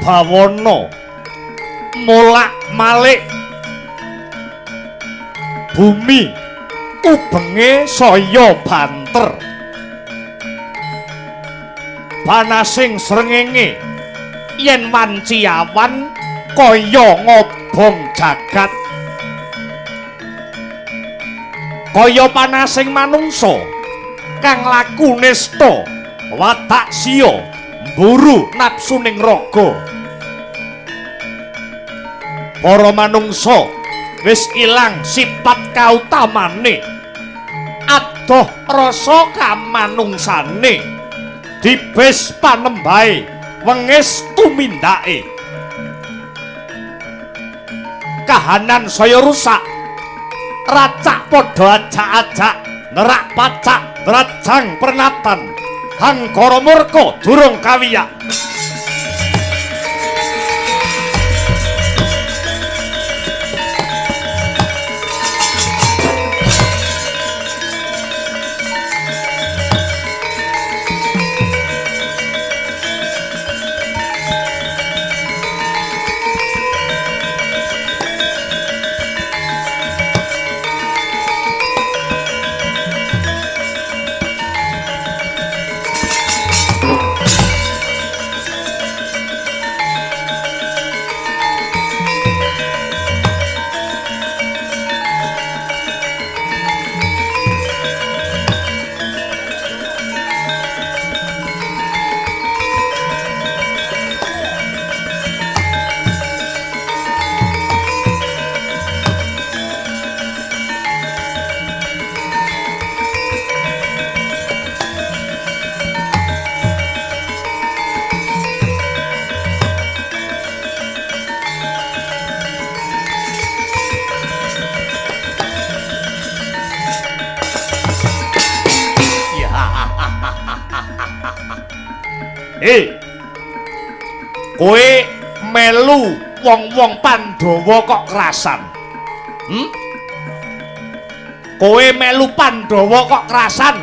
Bawana molak malik bumi ubenge saya banter panasing srengenge yen wanci awan kaya ngobong jagat kaya panasing manungsa kang laku nista watak siya mburu napsuning raga. Para manungsa wis ilang sifat kautamane adoh rasa kamanungsane dibes panembahe wengis tumindake kahanan saya rusak racak padha ajak-ajak nerak pacak drajang pernatan hangkara murka durung kawiyak. Kowe melu wong-wong Pandhawa kok kerasan? Kowe melu Pandhawa kok kerasan?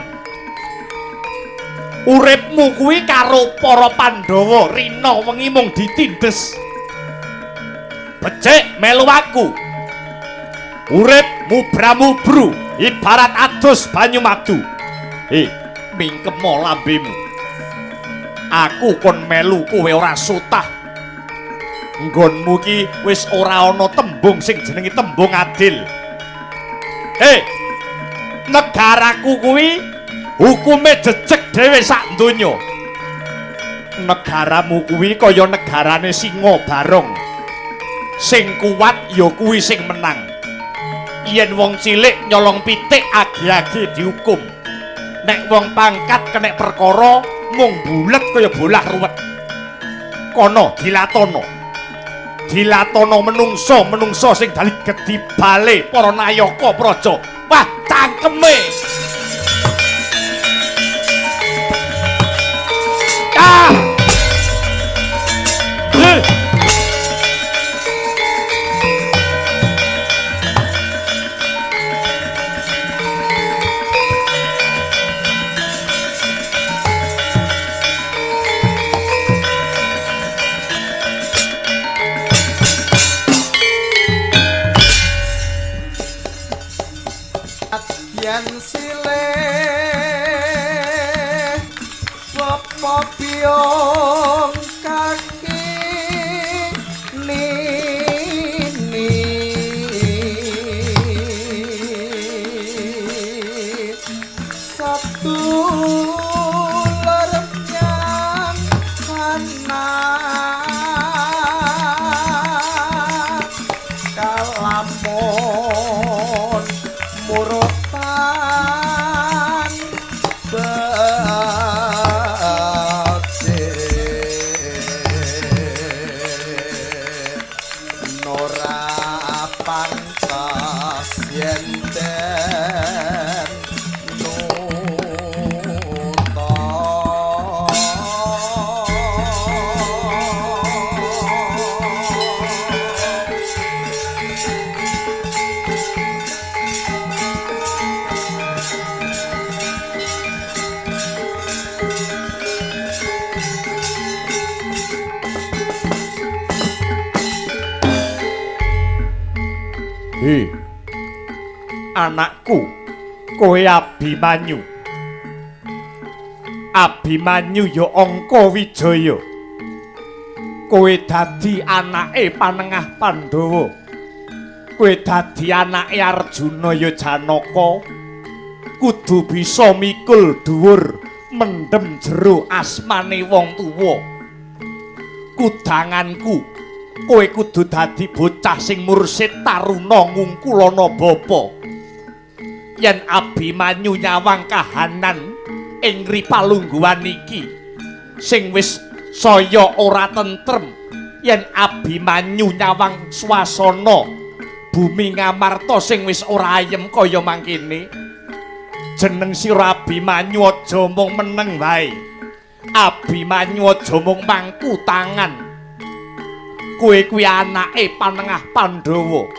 Uripmu kuwi karo para Pandhawa rina wengi mung ditindes. Becik melu aku. Urip mubra-mubru ibarat adus banyu madu. Mingkemo lambemu. Aku kon melu kowe ora sutah. Nggonmu ki wis ora ana tembung sing jenenge tembung adil. Negaraku kuwi hukume jejeg dhewe sak donya. Negaramu kuwi kaya negarane singa barong. Sing kuat ya kuwi sing menang. Yen wong cilik nyolong pitik agi-agi dihukum. nek wong pangkat kenek perkara mung bulet kaya bolah ruwet. Kono dilatono menungso sing dadi gedhi bale para nayaka praja. Wah, cangkeme. Ah! yen silih pepiong kaki nini satu lernyang sana kalamun murutan Nora pantas yen den Hei, anakku, kowe Abimanyu. Abimanyu ya Angka Wijaya. Kowe dadi anake Panengah Pandhawa. Kowe dadi anake Arjuna ya Janaka. Kudu bisa mikul dhuwur mendem jero asmane wong tuwa. Kudanganku kowe kudu dadi bocah sing mursid taruna ngungkulana bapa. Yen Abimanyu nyawang kahanan ing ripalungguhan iki sing wis saya ora tentrem, yen Abimanyu nyawang swasana bumi Ngamarta sing wis ora ayem kaya mangkene, jeneng sira Abimanyu aja mung meneng wae. Abimanyu aja mung mangku tangan. Kowe kuwi anake Panengah Pandhawa.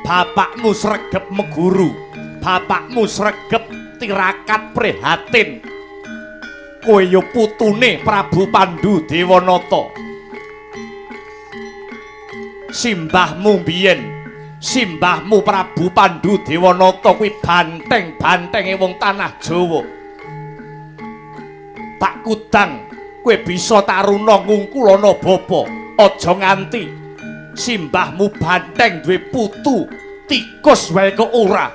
Bapakmu sregep meguru, bapakmu sregep tirakat prihatin. Kowe ya putune Prabu Pandhu Dewanata. Simbahmu biyen, simbahmu Prabu Pandhu Dewanata kuwi banteng-bantenge wong tanah Jawa. Tak kudang kowe bisa taruna ngungkulana bapa. Aja nganti simbahmu banteng duwe putu tikus wae kok ora.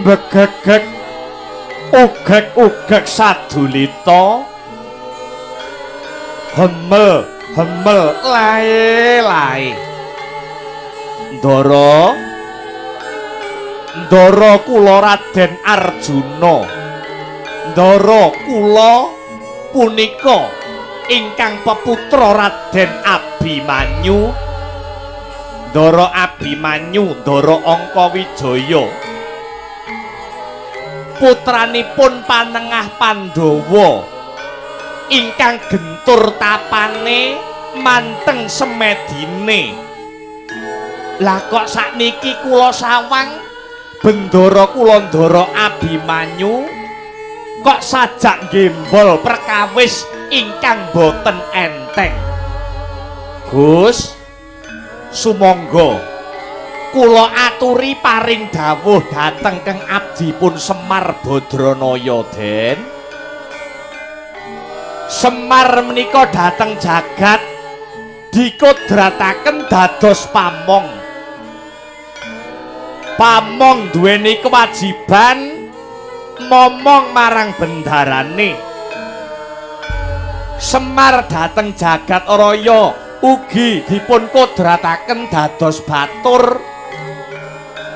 Begegek ugek sadulita hemel lae Ndara kula Raden Arjuna Ndara kula punika ingkang peputra Raden Abimanyu Ndara Abimanyu Ndara Angkawijaya putranipun Panengah Pandhawa ingkang gentur tapane manteng semedine lah kok sakniki kula sawang bendara kula Ndara Abimanyu kok sajak gembol perkawis ingkang boten enteng Gus sumangga kula aturi paring dawuh dhateng keng abdipun Semar Badranaya Den Semar menika dhateng jagat dikodrataken dados pamong duweni kewajiban momong marang bendarane Semar dhateng jagat raya ugi dipun kodrataken dados batur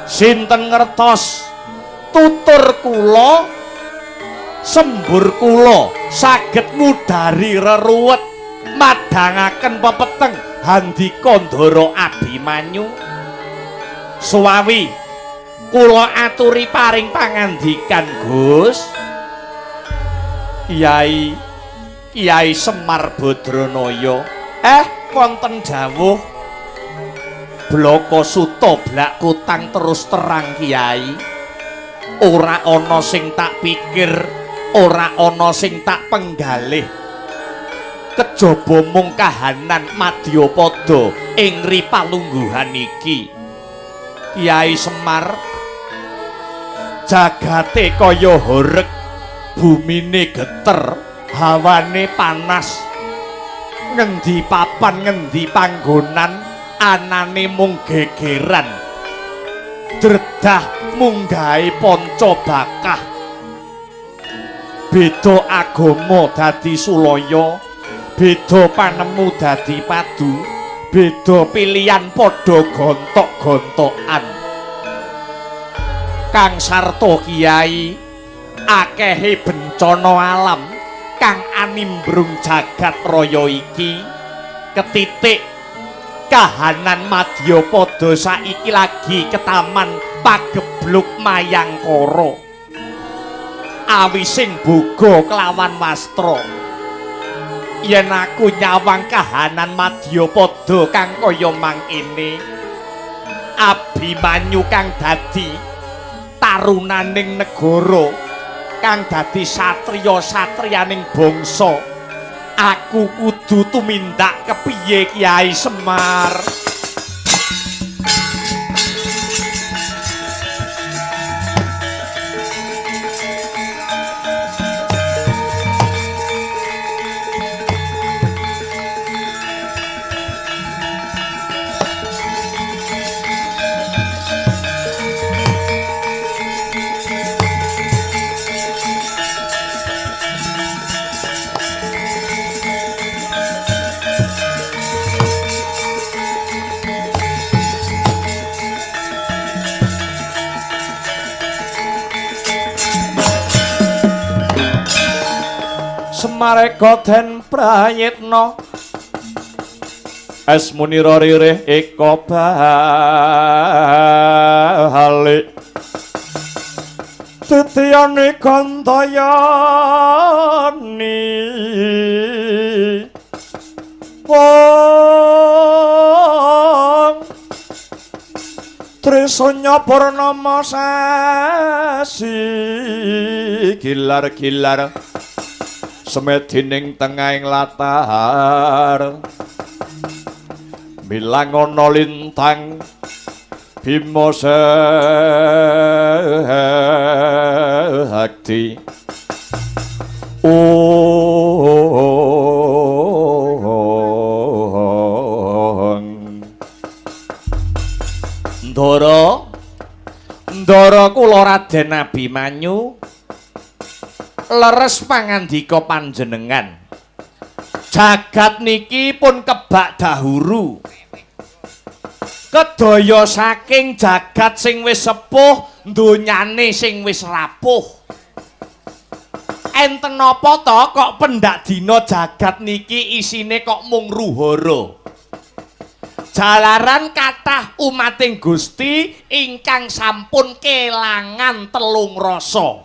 sinten ngertos tutur kula sembur kula saged ngudari reruwet madangaken pepeteng handika Ndara Abimanyu suwawi kula aturi paring pangandikan Gus Kyai Semar Badranaya wonten dawuh Blaka Suta blak kutang terus terang Kyai ora ana sing tak pikir ora ana sing tak penggalih kejaba mung kahanan Madyapada ing ripalungguhan iki Kyai Semar jagate kaya horeg bumine geter hawane panas ngendi papan ngendi panggonan anane mung gegeran dredah munggahe panca bakah beda agama dadi sulaya beda panemu dadi padu beda pilihan padha gontok-gontokan Kang Sarta Kyai akehe bencana alam kang animbrung jagat raya iki ketitik kahanan Madyapada saiki lagi ketaman pagebluk mayangkara awising boga kelawan wastra yen aku nyawang kahanan Madyapada kang kaya mangkene Abimanyu kang dadi tarunaning negara kang dadi satriya-satriyaning bangsa aku kudu tumindak kepiye Kyai Semar Semareka den prayitna asmunira ririh eka balik titiyane gandayani wong trisanya purnama sasi gilar-gilar semedining tengahing latar bilang ana lintang Bima Sakti Ndara Ndara kula Raden Abimanyu leres pangandika panjenengan. Jagat niki pun kebak dahuru. Kedaya saking jagat sing wis sepuh, donyane sing wis rapuh. Enten napa to kok pendak dina jagat niki isine kok mung ruhara? Jalaran kathah umating Gusti ingkang sampun kelangan telung rasa.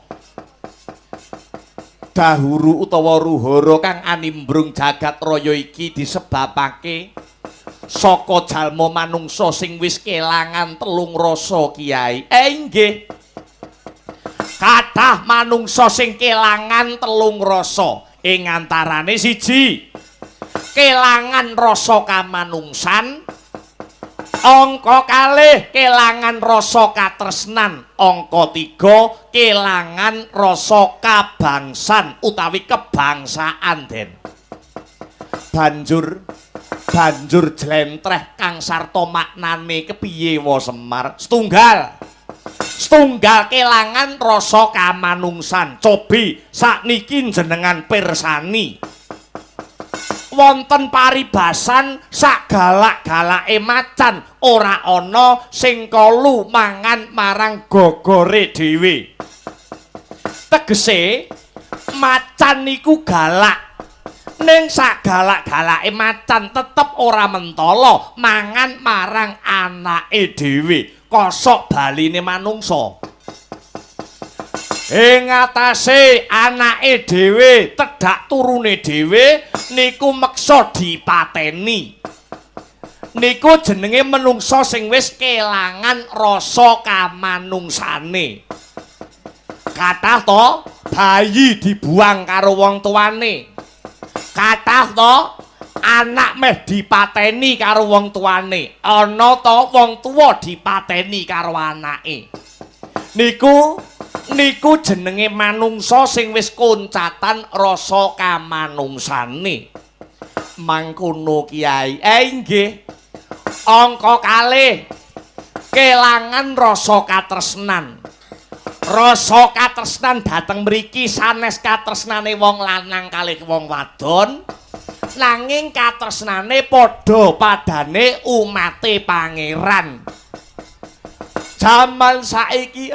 Dahuru utawa ruhara kang animbrung jagat raya iki disebabake saka jalma manungsa sing wis kelangan telung rasa Kiai. Inggih. Kathah manungsa sing kelangan telung rasa ing antarane siji kelangan rasa kamanungsan, angka kalih kelangan rasa katresnan, angka 3 kelangan rasa kabangsan utawi kebangsaan den. Banjur jlentreh kang sarta maknane kepiye wa Semar? Setunggal kelangan rasa kamanungsan. Cobi sakniki jenengan pirsani. Wonten paribasan sagalak-galake macan ora ana sing kalu mangan marang gogore dhewe. Tegese macan niku galak. Ning sagalak-galake macan tetep ora mentala mangan marang anake dhewe, kosok baline manungsa. Ing atase anake dhewe, tedhak turune dhewe niku meksa dipateni. Niku jenenge menungsa sing wis kelangan rasa kamanungsane. Kathah to bayi dibuang karo wong tuane. Kathah to anak meh dipateni karo wong tuane. Ana to wong tuwa dipateni karo anake. Niku jenenge manungsa sing wis koncatan rasa kamanungsane. Mangkono Kiai. Inggih. Angka kalih kelangan rasa katresnan. Rasa katresnan dhateng mriki sanes katresnane wong lanang kalih wong wadon, nanging katresnane padha-padane umate pangeran. Jaman saiki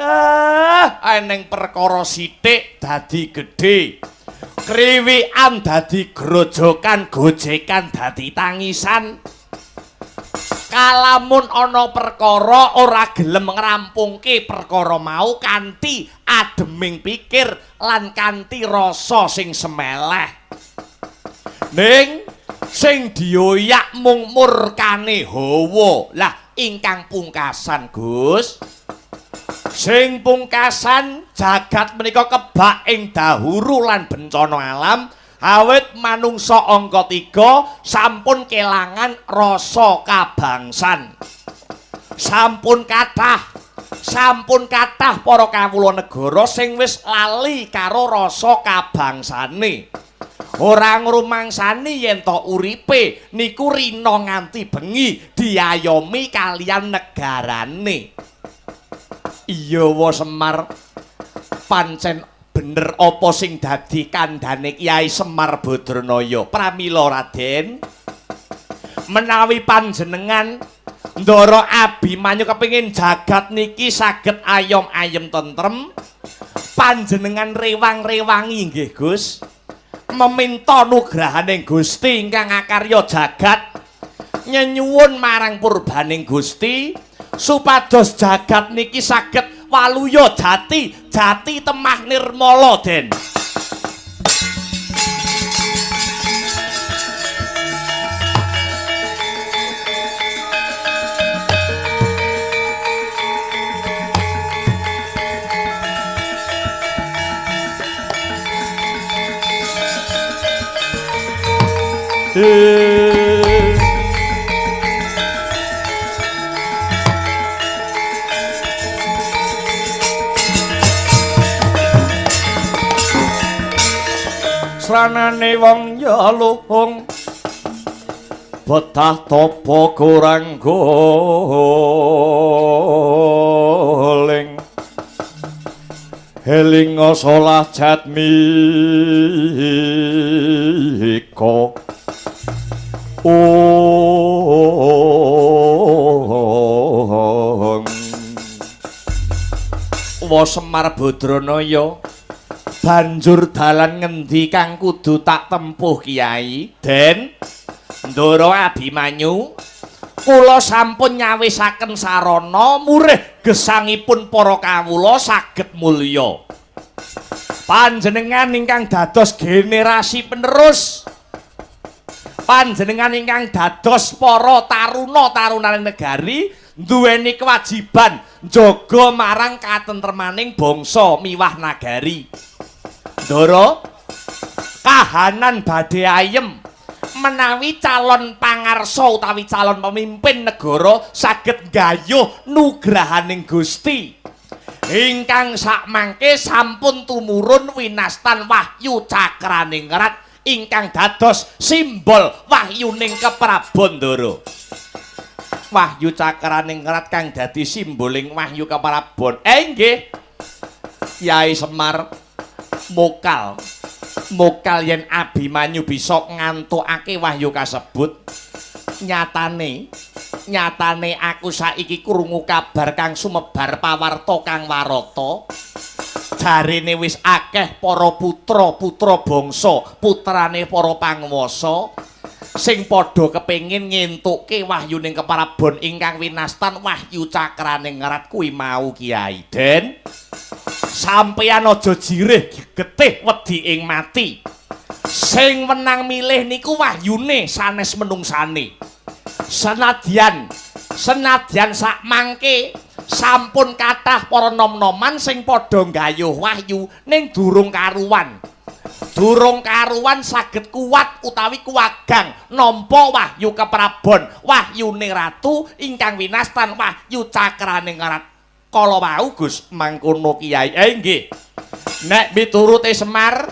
eneng perkara sithik dadi gedhe, kriwikan dadi grojokan, gojekan dadi tangisan. Kalamun ana perkara ora gelem ngrampungke perkara mau kanthi ademing pikir lan kanthi rasa sing semeleh. Ning sing dioyak mung murkane hawa. Lah ingkang pungkasan Gus, sing pungkasan jagat menika kebak ing dahuru lan bencana alam. Awit manungsa angka 3 sampun kelangan rasa kabangsan. Sampun kathah para kawula negara sing wis lali karo rasa kabangsane. Ora ngrumangsani yen to uripe niku rina nganti bengi diayomi kalian negarane. Iya wa Semar, pancen bener apa sing dadi kandhane Kyai Semar Badranaya. Pramila Raden, menawi panjenengan Ndara Abimanyu kepengin jagat niki saged ayom-ayem tentrem, panjenengan rewang-rewangi nggih Gus, meminta nugrahaning Gusti ingkang akarya jagat, nyenyuwun marang purbaning Gusti supados jagat niki saged waluya jati temah nirmala den. Sranane wong yaluhung betah topo kurang goling. Helinga solah jatmika Wa Semar Badranaya banjur dalan ngendi kang kudu tak tempuh Kyai? Den Ndara Abimanyu kula sampun nyawisaken sarana murih gesangipun para kawula saged mulya. Panjenengan ingkang dados generasi penerus, panjenengan ingkang dados para taruna-tarunaning negari duweni kewajiban njaga marang katentremaning bangsa miwah nagari. Ndara kahanan badhe ayem menawi calon pangarsa utawi calon pemimpin negara saged gayuh nugrahaning Gusti ingkang sakmangke sampun tumurun winastan wahyu cakraning rat ingkang dados simbol wahyuning keprabon Ndara. Wahyu cakraning rat kang dadi simboling wahyu keprabon. Nggih. Kyai Semar mokal yen Abimanyu bisa ngantukake wahyu kasebut. Nyatane aku saiki krungu kabar kang sumebar pawarta kang warata. Jarene wis akeh para putra-putra bangsa, putrane para panguwasa sing padha kepengin ngentukke wahyuning keprabon ingkang winastan wahyu cakraning rat kuwi mau Kyai. Den sampeyan aja jirih getih wedi ing mati. Sing wenang milih niku wahyune sanes menungsane. Senadyan sakmangke sampun kathah para nom-noman sing padha nggayuh wahyu ning durung karuwan saged kuat utawi kuwagang nampa wahyu keprabon wahyune ratu ingkang winastan wahyu cakraning rat kala wau Gus mangkono Kyai. Nggih. Nek miturute Semar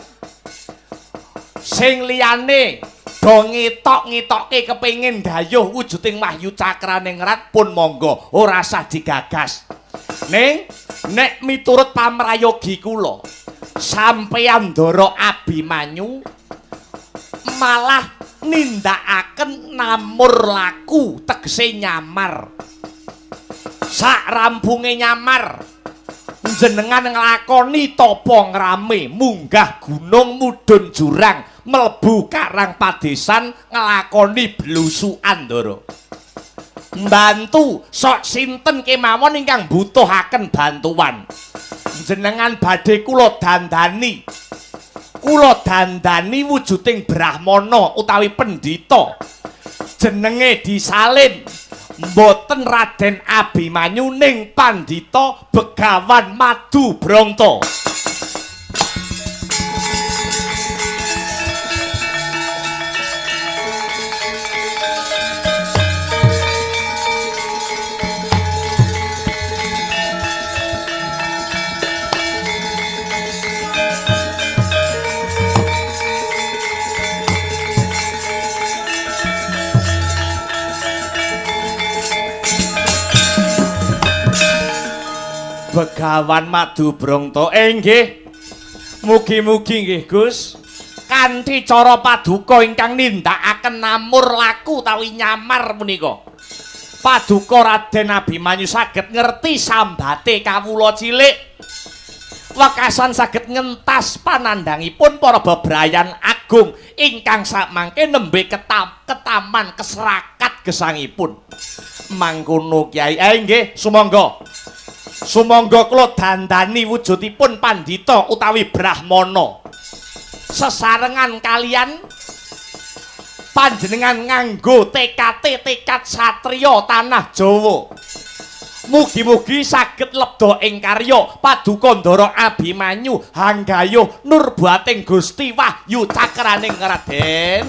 sing liyane do ngitok-ngitokke kepengin gayuh wujuding wahyu cakraning rat pun monggo ora usah digagas. Ning nek miturut pamrayogi kula sampeyan Ndara Abimanyu malah nindakaken namur laku tegese nyamar. Sak rampunge nyamar jenengan nglakoni tapa ngrame munggah gunung mudhun jurang mlebu karang padesan nglakoni blusukan Ndara. Mbantu sok sinten kemawon ingkang butuhaken bantuan jenengan badhe kula dandani wujuding brahmana utawi pendhita jenenge disalin mboten Raden Abimanyu ning Pandhita Begawan Madu Branta. Begawan Madu Branta. Nggih. Mugi-mugi nggih Gus. Kanthi cara paduka ingkang nindakaken namur laku utawi nyamar punika. Paduka Raden Abimanyu saged ngerti sambate kawula cilik. Wekasan saged ngentas panandhangipun para bebrayan agung ingkang samangke nembe ketaman keserakat gesangipun. Mangkono Kyai. Nggih, sumangga. Sumangga kula dandani wujudipun pandhita utawi brahmana. Sesarengan kalian panjenengan nganggo tekad satriya tanah Jawa. Mugi-mugi saged lebda ing karya Paduka Ndara Abimanyu hanggayuh nurbating Gusti wahyu cakraning Raden.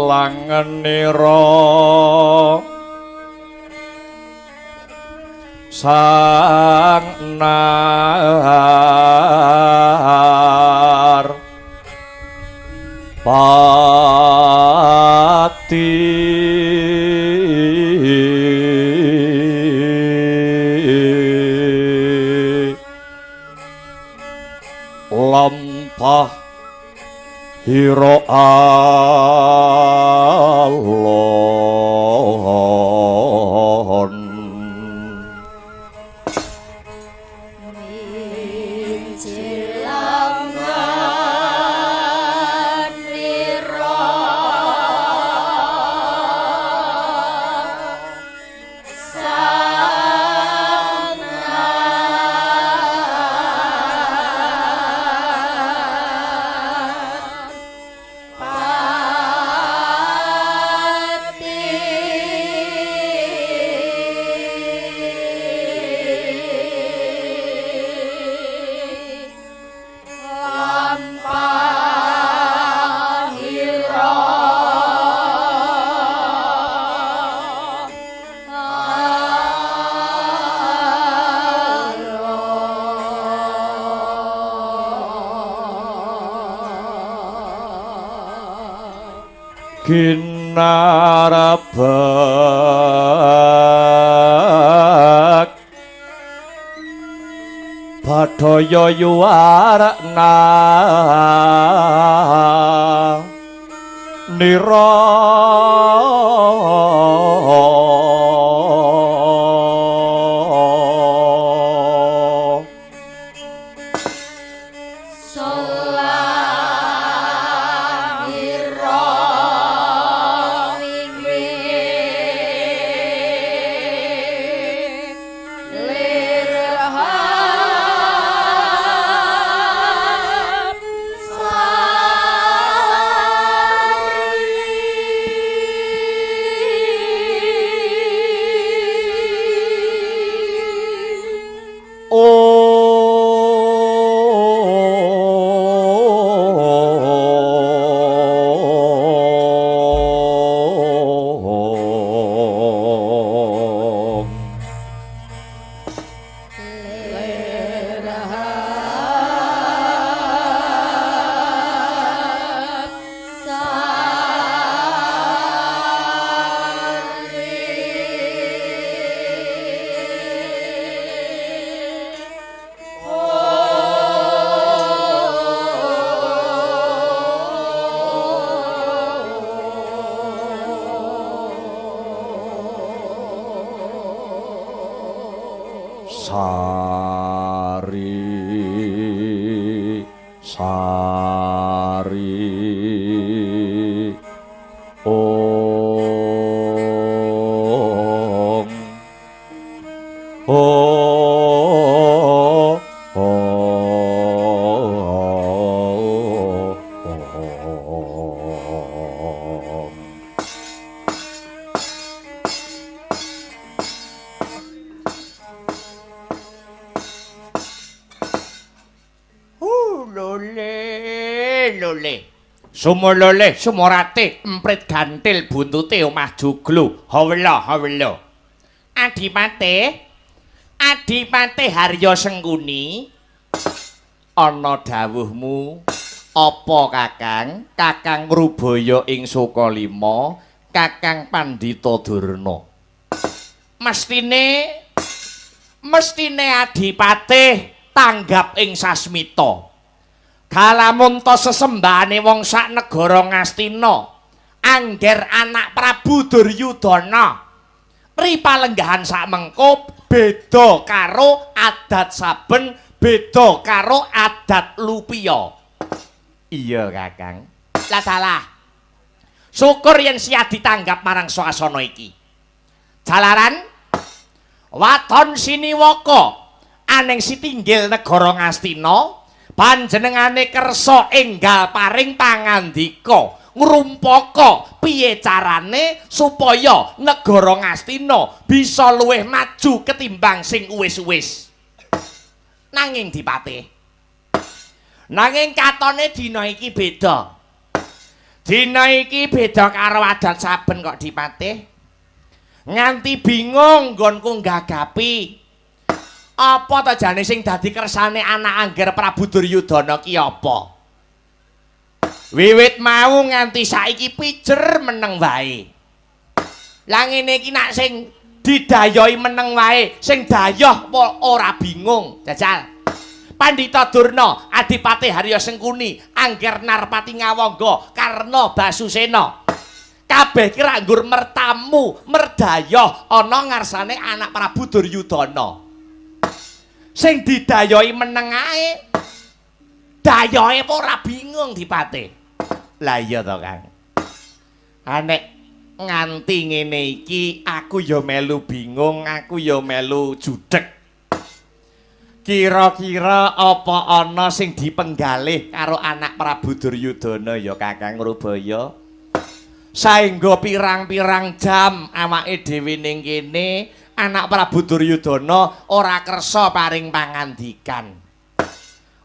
langenira sang nar pati lampah hiro alon Bye. ginarabak Badaya yuwarna nira Sumulole, sumorate, emprit gantil, buntute omah joglo. Hawela, hawela. Adipate, Adipate Harya Sengkuni. Ana dawuhmu apa Kakang? Kakang Ngrubaya ing Sukalima, Kakang Pandhita Durna. Mestine Adipate tanggap ing sasmita. Kalamun to sesembahane wong sak negara Ngastina angger anak Prabu Duryudana ripalenggahan sak mengko beda karo adat saben beda karo adat lupiya. Iya Kakang. Lah salah. Syukur yen siya ditanggap marang swasana iki. Jalaran waton siniwaka aning sitinggil negara Ngastina panjenengane kersa enggal paring pangandika ngrumpaka piye carane supaya negara Ngastina bisa luwih maju ketimbang sing uwis-uwis. Nanging Dipate, nanging katone dina iki beda. Dina iki beda karo adat saben kok Dipate. Nganti bingung nggonku nggagapi. Apa ta jane sing dadi kersane anak angger Prabu Duryudana ki apa? Wiwit mau nganti saiki pijer meneng wae. Lah ngene iki nak sing didayoi meneng wae, sing dayoh ora bingung. Jajal. Pandhita Durna, Adipate Harya Sengkuni, Angger Narpati Ngawangga, Karna Basusena. Kabeh ki ra nggur mertamu, merdayoh ana ngarsane anak Prabu Duryudana. Sing didayoi meneng ae dayohe ora bingung Dipate. Lah iya to Kang. Nek nganti ngene iki aku ya melu bingung, aku ya melu judeg. Kira-kira apa ana sing dipenggalih karo anak Prabu Duryudana ya Kakang Ngrubaya? Saengga pirang-pirang jam awake dhewe ning kene anak Prabu Duryudana ora kersa paring pangandikan.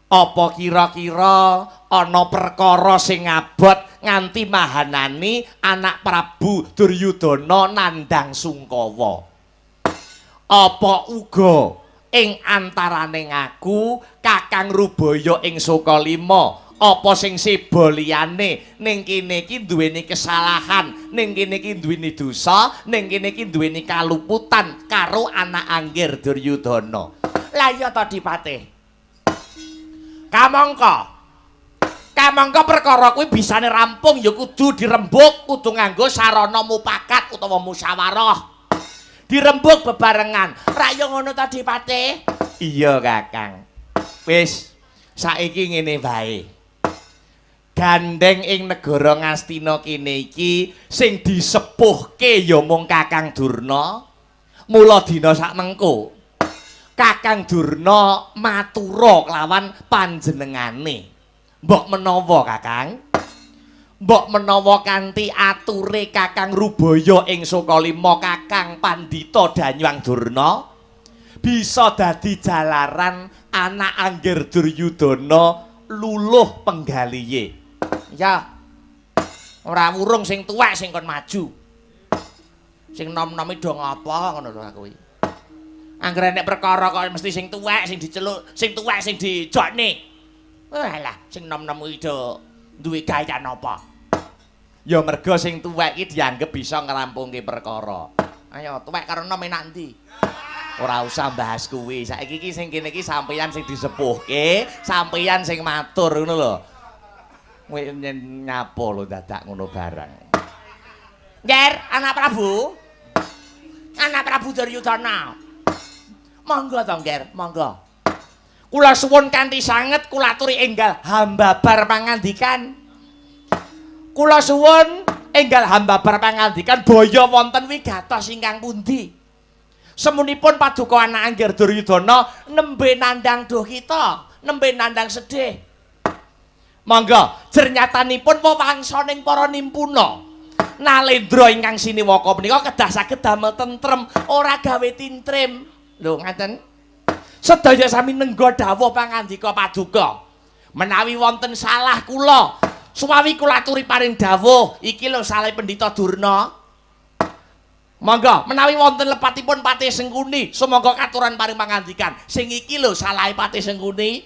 Apa kira-kira ana perkara sing abot nganti mahanani anak Prabu Duryudana nandhang sungkawa? Apa uga ing antaraning aku Kakang Ngrubaya ing Sukalima apa sing seba liyane ning kene iki duweni kesalahan, ning kene iki duweni dosa, ning kene iki duweni kaluputan karo anak Anggir Duryudana. Lah iya ta Dipatih. Kamangka perkara kuwi bisane rampung ya kudu dirembuk, kudu nganggo sarana mupakat utawa musyawarah. Dirembuk bebarengan. Ra yo ngono ta Dipatih? Iya, Kakang. Wis, saiki ngene wae. Gandeng ing negara Ngastina kene iki sing disepuhke ya mung Kakang Durna. Mula dina sakmengko Kakang Durna matura kelawan panjenengane. Mbok menawa Kakang, mbok menawa kanthi ature Kakang Rubaya ing Sukalima Kakang Pandhita Danyuang Durna bisa dadi jalaran anak Anggir Duryudana luluh penggalihe. Ya. Ora wurung sing tuwek sing kon maju. Sing nom-nomi do ngapa ngono lho aku iki. Anggere nek perkara kok mesti sing tuwek sing diceluk, sing tuwek sing dijokne. Walah, sing nom-nom iki do duwe gawean apa? Ya merga sing tuwek iki dianggep bisa ngerampungke perkara. Ayo tuwek karo nom enak ndi? Ora usah bahas kuwi. Saiki iki sing kene iki sampeyan sing disepuhke, sampeyan sing matur ngono lho. Kowe nyapa lho dadak ngono barang. Nger, anak Prabu. Anak Prabu Duryudana. Monggo to, Nger, monggo. Kula suwun kanthi sanget kula aturi enggal hambabar pangandikan. Kula suwun enggal hambabar pangandikan baya wonten wigatos ingkang pundi? Semunipun paduka anak Anggir Duryudana nembe nandang duh kita, nembe nandang sedih. Monggo jernyatanipun wewangsaning para nimpuna. Nalendra ingkang siniwaka menika kedah saged damel tentrem, ora gawe tintrim. Lho ngaten. Sedaya sami nengga dawuh pangandika paduka. Menawi wonten salah kula, suwawi kula aturi paring dawuh, iki lho salah Pendhita Durna. Monggo menawi wonten lepatipun Patih Sengkuni, sumangga katuran paring pangandikan. Sing iki lho salah Patih Sengkuni.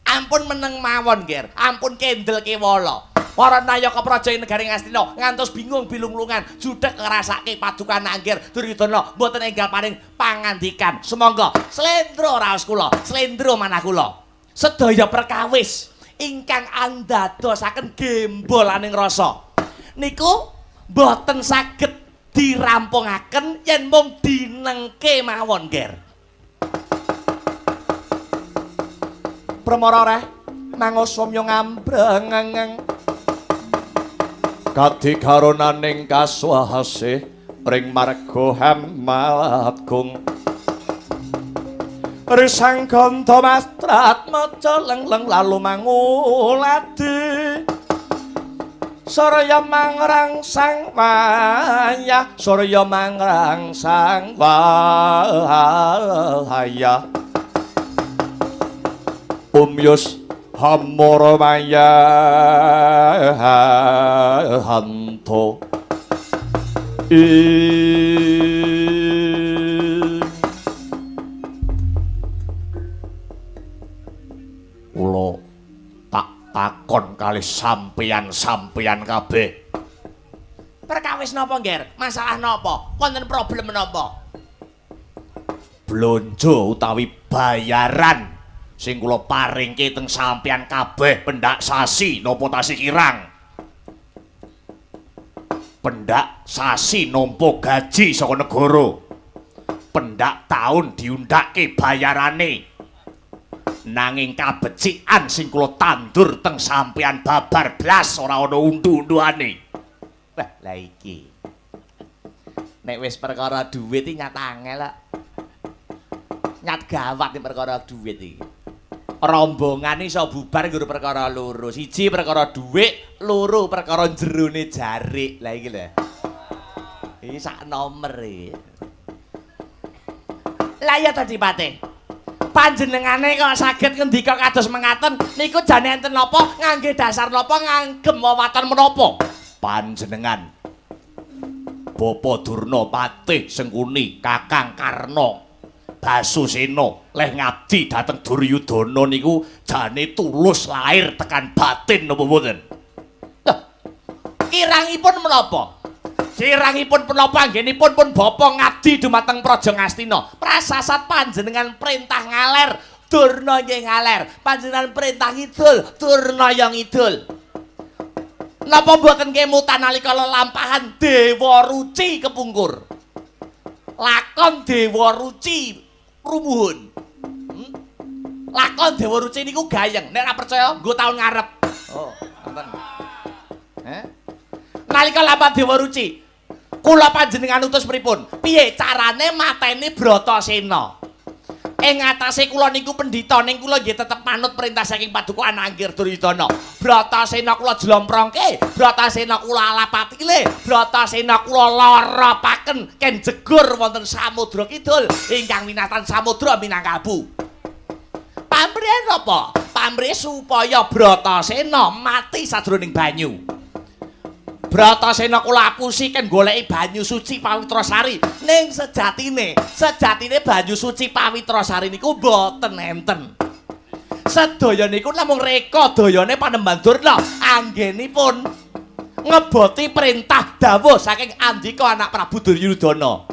Ampun meneng mawon, Nger. Ampun kendel kewala. Para nayaka praja ing negari Ngastina ngantos bingung bilung-lungan judhek ngrasake paduka Anggir Duryudana mboten enggal paring pangandikan. Sumangga slendra raos kula, slendra manah kula. Sedaya perkawis ingkang andadosaken gembolaning rasa niku mboten saged dirampungaken yen mung dinengke mawon, Nger. Pramara reh mangoswamya ngambreng kadikaronaning kaswahase ring marga Hemalatgung risang gandha mastrat maca lengleng lalu manguladi Surya mangrangsang wayah Surya mangrangsang wayah Umyus Hamara maya hanto kula tak takon kalih sampeyan kabeh. Perkawis napa, Nger? Masalah napa? Wonten problem napa? Blonjo utawi bayaran sing kula paringke teng sampeyan kabeh pendak sasi napa tasih kirang. Pendak sasi nampa gaji saka negara. Pendak taun diundhake bayarane. Nanging kabecikan sing kula tandur teng sampeyan babar blas ora ana undu-unduane. Wah, la iki. Nek wis perkara dhuwit iki nyat angel kok. Nyat gawat iki perkara dhuwit iki. Rombongan iso bubar nggo perkara loro. Siji perkara dhuwit, loro perkara jerone jarik. Lah iki lho. Iki sak nomer iki. Lah ya tadi Patih. Panjenengane kok saged ngendika kados mengaten niku jane enten napa ngangge dasar napa nganggem wewaton menapa? Panjenengan Bapa Durna Patih Sengkuni Kakang Karna Basusena leh ngabdi dhateng Duryudana niku jane tulus lahir tekan batin napa mboten? Kirangipun menapa? Kirangipun menapa anggenipun pun bapa ngabdi dumateng Praja Ngastina. Prasasat panjenengan perintah ngaler, Durna nggih ngaler. Panjenengan perintah ngidul, Durna ya ngidul. Napa mboten kemutan nalika lelampahan Dewa Ruci kepungkur? Lakon Dewa Ruci rumuhun. Lakon Dewa Ruci niku gayeng. Nek ora percaya, nggo taun ngarep. Oh, ngoten. Nalika lampahan Dewa Ruci, kula panjenengan utus pripun? Piye carane mateni Bratasena? Ing atase kula niku pendhita ning kula nggih tetep manut perintah saking Paduka Ananggir Duryudana. Bratasena kula jlomprongke, Bratasena kula alapatile, Bratasena kula larapaken ken jegur wonten Samudra Kidul ingkang winatan Samudra Minangkabau. Pamrih napa? Pamrih supaya Bratasena mati sajroning banyu. Bratasena kula apusi ken goleki banyu suci Pawitrasari. Ning sejatine banyu suci Pawitrasari niku boten enten. Sedaya niku namung reka dayane Panembahan Durna anggenipun ngeboti perintah dawuh saking andika anak Prabu Duryudana.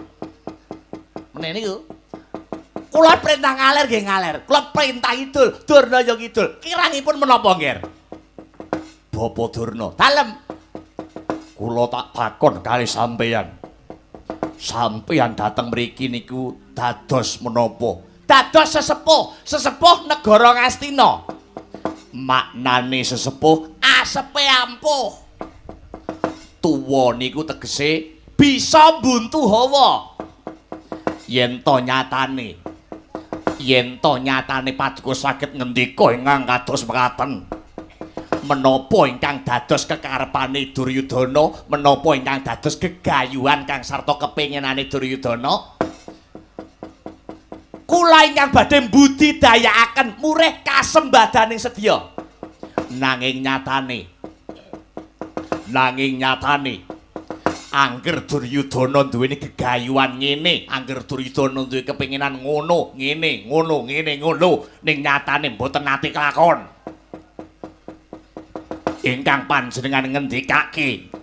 Meneh niku kula perintah ngaler nggih ngaler, kula perintah idul, Durna ya ngidul. Kirangipun menapa, Nger? Bapa Durna, dalem. Kula tak takon kalih sampeyan. Sampeyan dateng mriki niku dados menapa? Dados sesepuh negara Ngastina. Maknane sesepuh asepe ampuh. Tuwa niku tegese bisa mbuntu hawa. Yen to nyatane Paduka saged ngendika ingkang kados mekaten. Menapa ingkang dados kekarepane Duryudana, menapa ingkang dados gegayuhan kang sarta kepinginane Duryudana? Kula ingkang badhe mbudidayakaken murih kasembadaning sedya. Nanging nyatane angger Duryudana duweni gegayuhan ngene, angger Duryudana duwe kepinginan ngono, ngene, ning nyatane mboten nate kelakon. Ingkang panjenengan ngendikake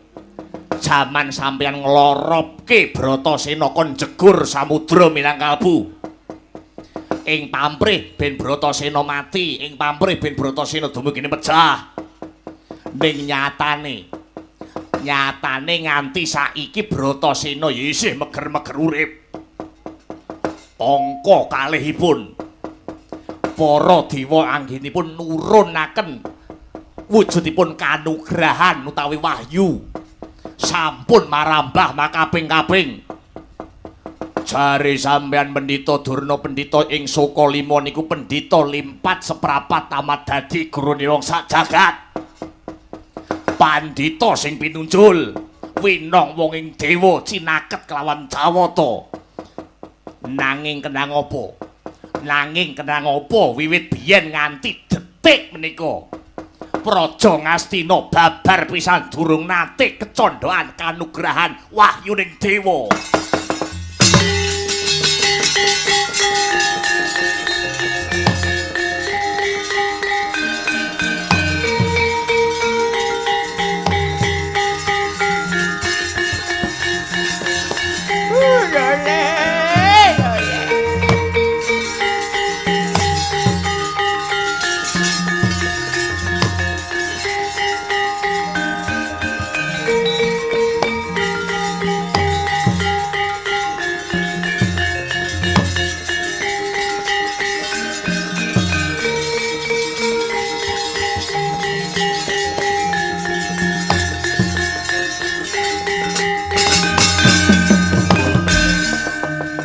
jaman sampeyan ngloropke Bratasena kon jegur Samudra Minangkabau. Ing pamrih ben Bratasena mati, ing pamrih ben Bratasena dumugine pecah. Ning nyatane nganti saiki Bratasena isih meger-meger urip. Angka kalihipun para dewa anggenipun nurunaken wujudipun kanugrahan utawi wahyu sampun marambah makaping-kaping. Jare sampeyan Pendhita Durna Pendhita ing Sokalima niku pendhita limpat seprapat tamat dadi gurune wong sak jagat. Pandhita sing pinunjul winong wong ing dewa cinaket kelawan cawata. Nanging kenang apa wiwit biyen nganti detik menika Praja Ngastina babar pisan durung nate kecondhoan kanugrahan wahyuning dewa.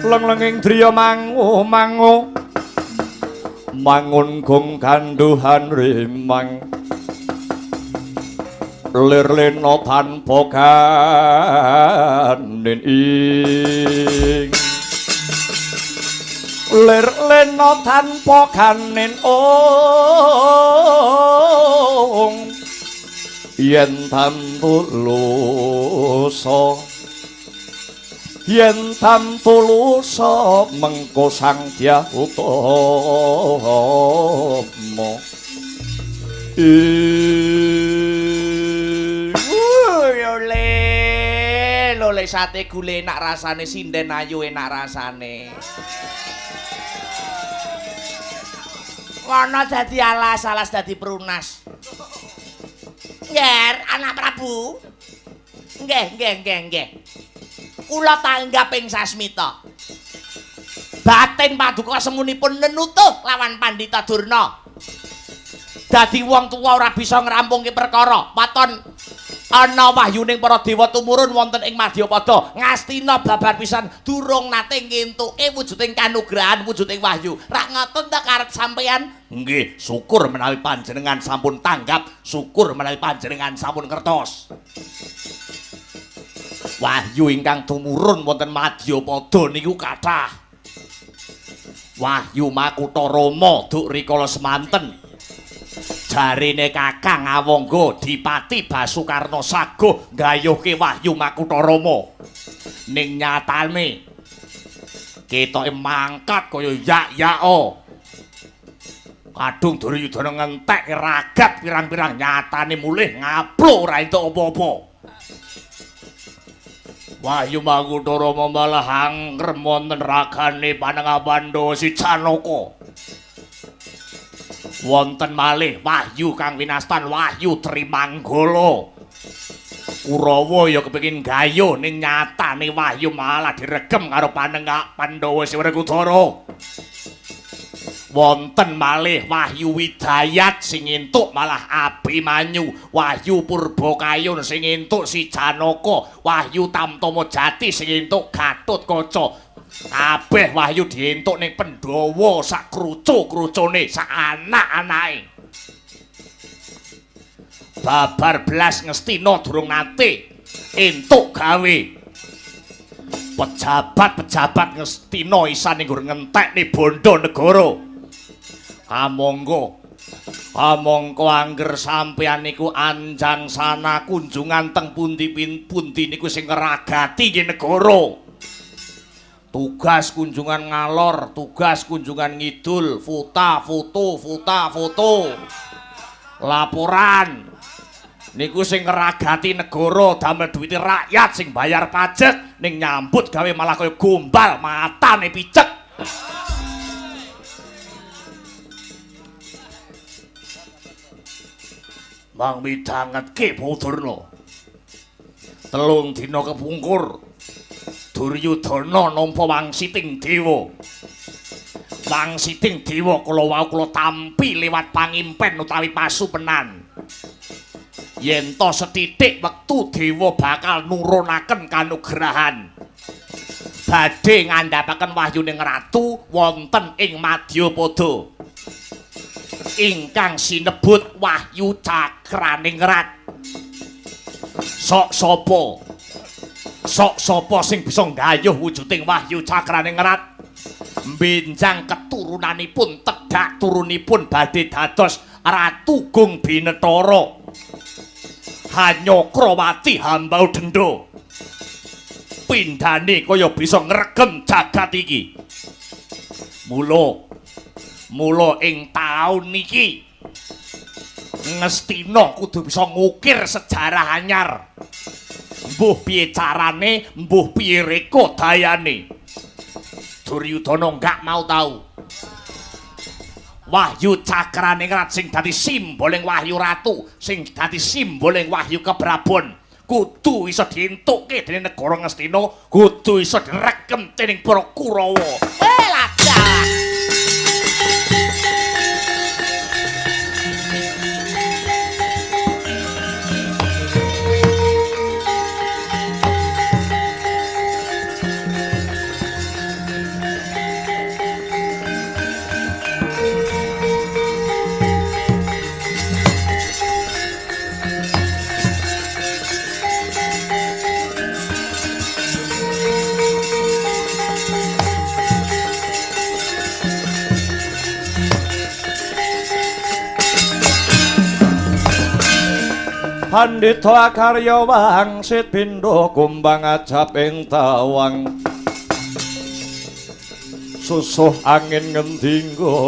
Lenglenging driya mangu mangun gong ganduhan rimang lirlena tanpa ganen ing lirlena tanpa ganen yen tanpa lusa yen tam tulusa mengko sang Hyang Utama lole sate gule enak rasane, sinden ayu enak rasane. Ngono dadi alas dadi perunas. Nger, anak Prabu. Nggih. Kula tanggap ing sasmita. Batin Paduka semunipun nenutuh lawan Pandhita Durna. Dadi wong tuwa ora bisa ngrampungke perkara. Paton ana wahyuning para dewa tumurun wonten ing Madyapada. Ngastina babar pisan durung nate ngentuke wujuding kanugrahan, wujuding wahyu. Rak ngoten ta karep sampeyan? Nggih, syukur menawi panjenengan sampun tanggap, syukur menawi panjenengan sampun ngertos. Wahyu ingkang tumurun wonten Madyapada niku kathah. Wahyu Makutha Rama duk rikala semanten. Jarine Kakang Awangga Dipati Basukarna saguh nggayuhke wahyu Makutha Rama. Ning nyatane ketoke mangkat kaya yak-yaka. Kadung Duryudana ngentek ragat pirang-pirang, nyatane mulih ngapluk ora entuk apa-apa. Wahyu Makutha Rama malah anggrem wonten ragane Panengapandhawa si Janaka. Wonten malih wahyu kang winastan wahyu Trimanggala. Kurawa ya kepengin gayuh ning nyatane wahyu malah diregem karo Panengapandhawa Siwregudara. Wonten malih wahyu Widayat sing entuk malah Abimanyu, wahyu Purbakayun sing entuk si Janaka, wahyu Tamtama Jati sing entuk Gatotkaca. Kabeh wahyu dientuk ning Pandhawa sak krucu-krucune, sak anak-anake. Babar blas Ngastina durung nate entuk gawe. Pejabat-pejabat Ngastina isan nggur ngentekne bondo negara. Kamangka angger sampeyan niku anjang sana kunjungan teng pundi-pundi niku sing ngragati negara. Tugas kunjungan ngalor, tugas kunjungan ngidul, foto. Laporan. Niku sing ngragati negara, damel duwite rakyat sing bayar pajak, ning nyambut gawe malah kaya gombal, matane picek. Mang midhangetke Bawadurna. Telung dina kepungkur Duryudana nampa wangsiting dewa. Wangsiting dewa kula tampi liwat pangimpen utawi pasupenan. Yen to sethithik wektu dewa bakal nurunaken kanugrahan badhe ngandhapaken wahyuning ratu wonten ing Madyapada. Ingkang sinebut Wahyu Cakraning Rat. Sok sapa sing bisa nggayuh wujuding Wahyu Cakraning Rat? Benjang keturunanipun tedhak turunipun badhe dados Ratu Gung Binetara. Hanyakrawati Hambau Denda. Pindhane kaya bisa ngregem jagat iki. Mula ing taun niki Ngastina kudu bisa ngukir sejarah anyar. Mbuh piye carane, mbuh piye reka dayane. Duryudana gak mau tau. Wahyu Cakraning Rat sing dadi simboling wahyu ratu, sing dadi simboling wahyu keprabon, kudu iso dientukke dening negara Ngastina, kudu iso direkem dening para Kurawa. Ladah. Pandita karya wangsit pindha kumbang ajab ing tawang susuh angin ngendi nggone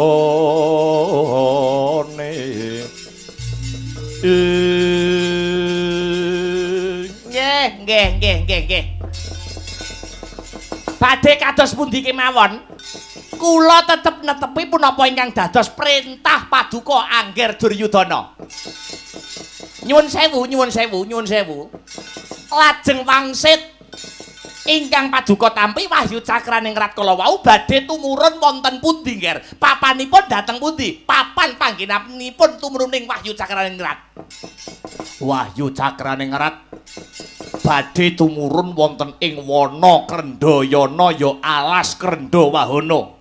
nggih badhe kados pundi kemawon kula tetep netepi punapa ingkang dados perintah Paduka Angger Duryudana. Nyuwun sewu. Lajeng wangsit ingkang Paduka tampi Wahyu Cakraning Rat kala wau badhe tumurun wonten pundi, Nger? Papanipun dhateng pundi? Papan panggenanipun tumruning Wahyu Cakraning Rat. Wahyu Cakraning Rat badhe tumurun wonten ing wana Krendayana ya alas Krendawahana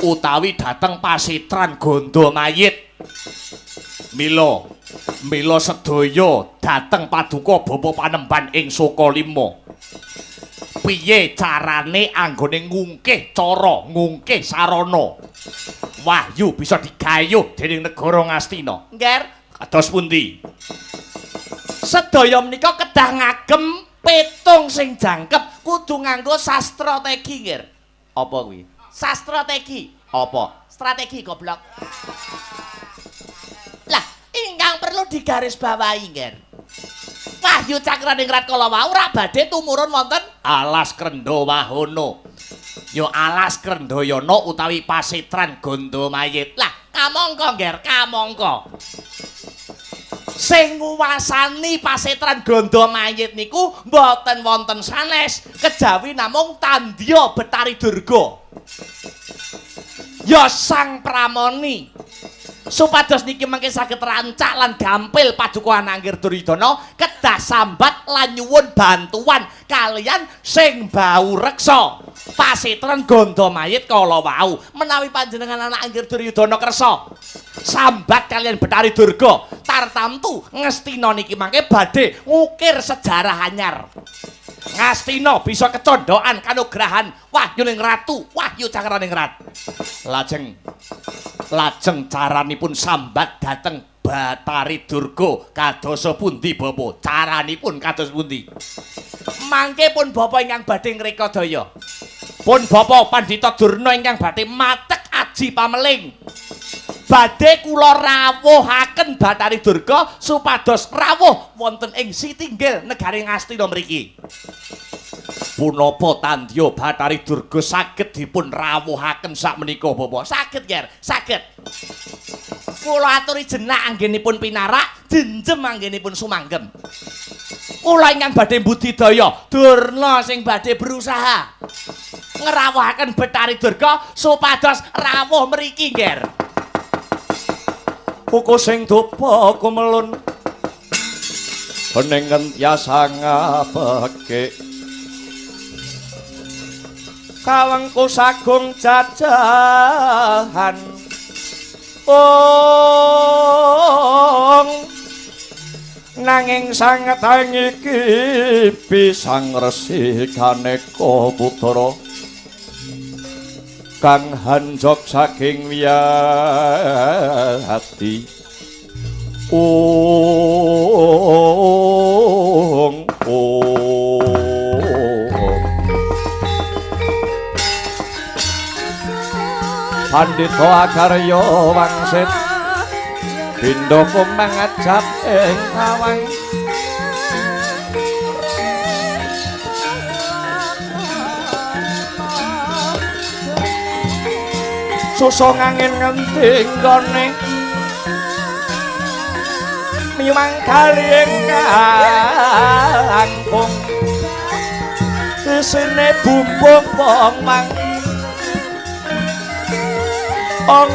utawi dhateng pasitran Gandamayit. Mila sedaya dhateng Paduka Bapa Panemban ing Sukalima. Piye carane anggone ngungkih sarana Wahyu bisa digayuh dening negara Ngastina? Nger, kados pundi? Sedaya menika kedah ngagem petung sing jangkep kudu nganggo sastrategi, Nger. Apa kuwi? Sastrategi. Apa? Strategi goblok. Lah, ingkang perlu digarisbawahi, Nger. Wahyu Cakraning Rat kala wau ora badhe tumurun wonten alas Krendawahana. Ya alas Krendayana utawi pasitran Gandamayit. Lah, kamangka, Nger, kamangka. Sing nguwasani pasitran Gandamayit niku mboten wonten sanes, kejawi namung Tandya Betari Durga. Ya Sang Pramoni. Supados niki mangke saged rancak lan gampil Paduka Angger Duryudana kedah sambat lan nyuwun bantuan kalian sing bau reksa pasitran Gandamayit kala wau. Menawi panjenengan anak Angger Duryudana kersa sambat kalian Betari Durga tartamtu Ngastina niki mangke badhe ngukir sejarah anyar. Ngastina bisa kecondokan kanugrahan Wahyuning Ratu Wahyu Cakraning Rat. Lajeng caranipun sambat dhateng Betari Durga kadosa pundi Bapa? Caranipun kados pundi? Mangke pun Bapa ingkang badhe ngreka daya. Pun Bapa Pandhita Durna ingkang badhe matek aji pameling. Badhe kula rawuhaken Betari Durga supados rawuh wonten ing Sitinggil negari Ngastina mriki. Punapa Tandya Betari Durga saged dipun rawuhaken sakmenika Bapak? Saged, Nger, saged. Kula aturi jenak anggenipun pinarak, jenjem anggenipun sumanggem. Kula ingkang badhe budidaya, Durna sing badhe berusaha ngrawuhaken Betari Durga supados rawuh mriki, Nger. Puku sing dupa kumelun bening ngentiasa ngabeke kawengku sagung jajahan nanging sanget iki pisang resik aneka putra kang hanjok saking wiyati Pandhita karya wangsit pindha kumbang ajab ing tawang susung angin ngenting gone miwang kali kangkung isine bumbung pomang ong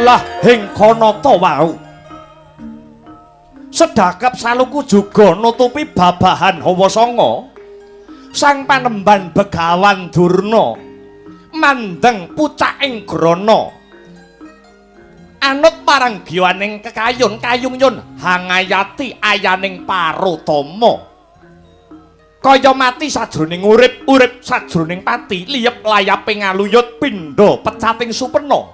Lah ing kana ta wau Sedakap Saluku juga nutupi babahan Hawa Sanga sang panemban Begawan Durna mandeng pucaking grana anut marang biyaning kekayun kayung-yun hangayati ayaning Parutama kaya mati sajroning urip urip sajroning pati liyep layaping ngaluyut pindha pecating supena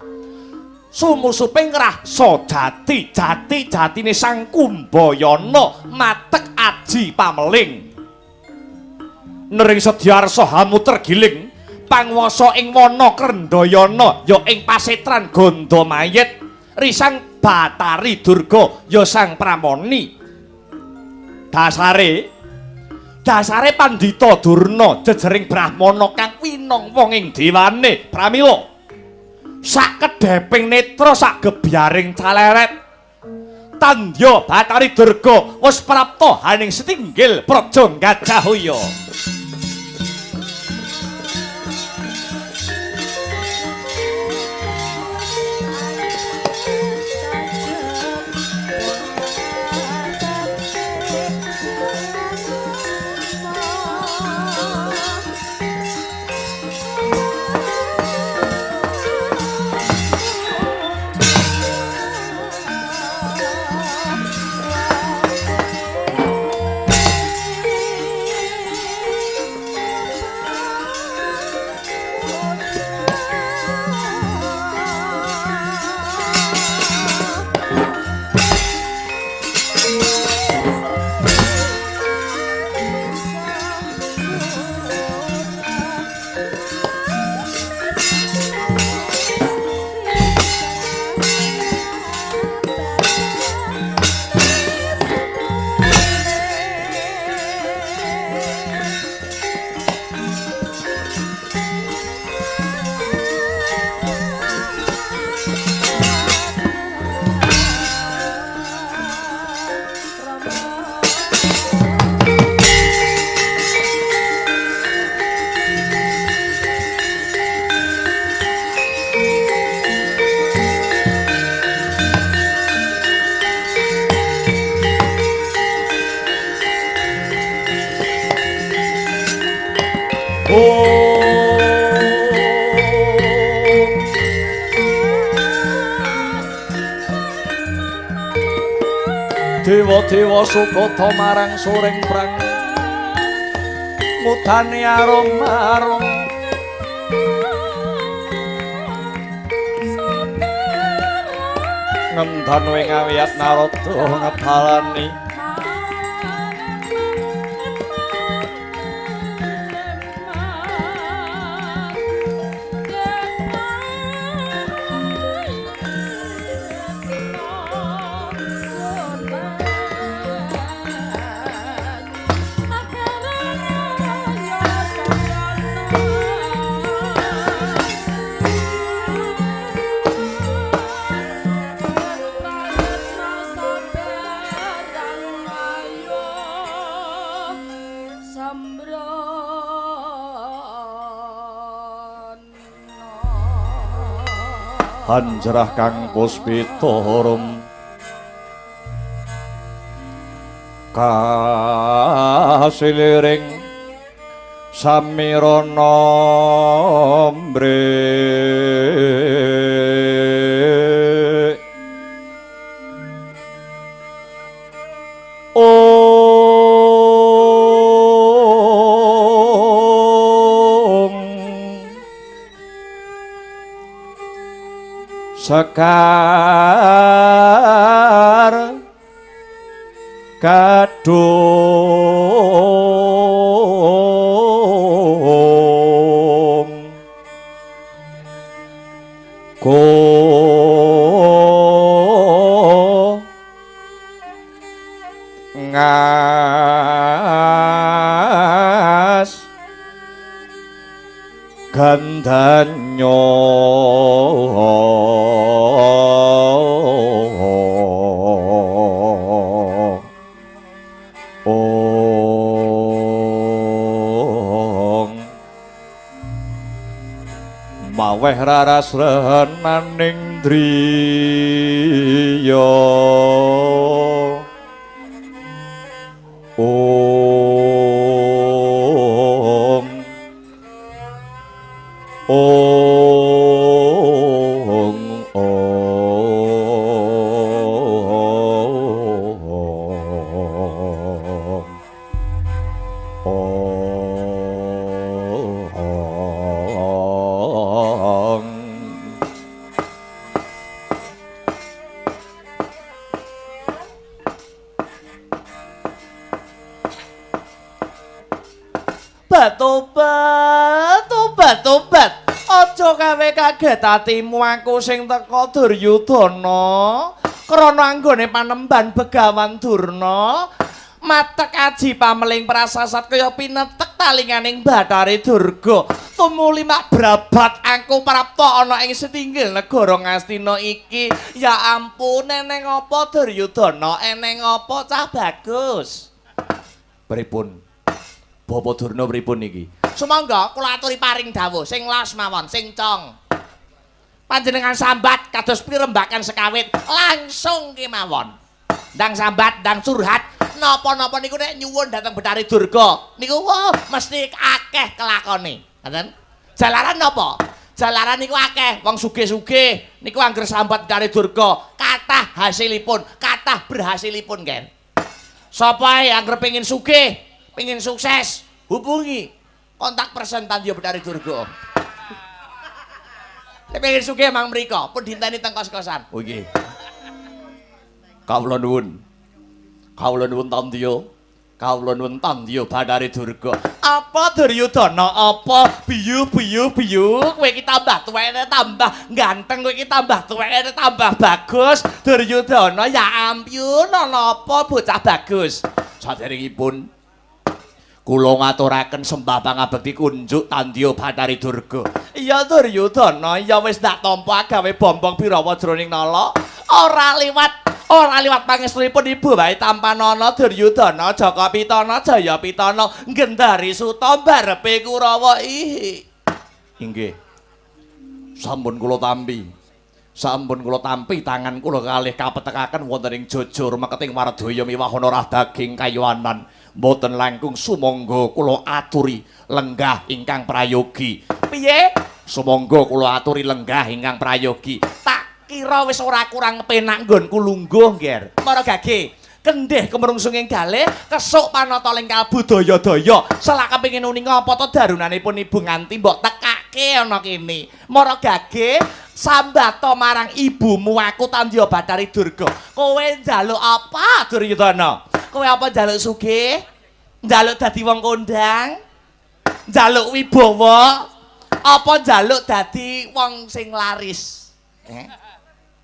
sumusuping rasa jatine Sang Kumbayana matek aji pameling nering Sedyarsa hamuter giling panguwasa ing wana Krendayana ya ing pasetran Gandamayit risang Batari Durga ya Sang Pramani dasare Pandhita Durna jejering Brahmana kang winong wong ing dewane pramila sak kedheping netra sak gebyaring caleret tandya Batari Durga wis prapta haning setinggil praja Gajahhoya Dewa-dewa sukata marang soring prang mudane arom-arom ngendan wing awiyat Narada ngepalani Hanjrah kang puspita harum kasiliring samirana mbrek Sekar kadung ko ngas gandhanyo aweh raras renaning driya Tobat. Aja gawe kaget atimu aku sing teka Duryudana. Krana anggone panemban Begawan Durna, matek aji pameling prasasat kaya pinetek talinganing Bathari Durga. Tumuli mak brabat aku prapta ana ing setinggil negara Ngastina iki. Ya ampun, eneng apa Duryudana? Eneng apa cah bagus? Pripun? Bapak Durna pripun iki? Sumangga kula aturi paring dawuh sing los mawon, sing cong. Panjenengan sambat kados pirembakan sekawit langsung kemawon. Ndang sambat, ndang curhat, napa-napa niku nek nyuwun dhateng Bathari Durga. Niku mesti akeh kelakone. Ngoten? Jalaran napa? Jalaran niku akeh wong sugih-sugih niku angger sambat Bathari Durga, kathah hasilipun, kathah berhasilipun, Ken. Sapa ae angger pengin sugih, pengin sukses, hubungi kontak person Tandio Bathari Durga. Nek pengin sugih mang mriko, pun dinteni teng kos-kosan. Oh nggih. Kawula nuwun. Kawula nuwun Tandio. Kawula nuwun Tandio Bathari Durga. Apa Duryudana? Apa biyu kowe iki tambah tuweke tambah ganteng, kowe iki tambah tuweke tambah bagus. Duryudana ya ampun, napa bocah bagus. Saderengipun kula ngaturaken sembah pangabekti kunjuk Tandio Bathari Durga. Iya Duryudana, ya wis ndak tampa gawe bombong Birawa jroning nala. Ora liwat pangestunipun ibu wae tampanana Duryudana, Jaka Pitana, Jaya Pitana, Gendari Suta barepe Kurawa iki. Inggih. Sampun kula tampi. Sampun kula tampi tangan kula kalih kapetekaken wonten ing Jojor meketing Wardaya miwah ana daging kayuanan. Mboten langkung sumangga kula aturi lenggah ingkang prayogi. Piye? Sumangga kula aturi lenggah ingkang prayogi. Tak kira wis ora kurang penak nggonku lungguh, Nger. Mara gage, kendhih kemrungsunging galih, kesuk panata lengkal budaya-daya. Selak kepengin uni ngapa to darunanipun ibu nganti mbok tekake ana kene. Mara gage, sambato marang ibumu aku Tandio Bathari Durga. Kowe njaluk apa, Duryudana? Kowe apa njaluk sugih? Njaluk dadi wong kondang? Njaluk wibawa? Apa njaluk dadi wong sing laris?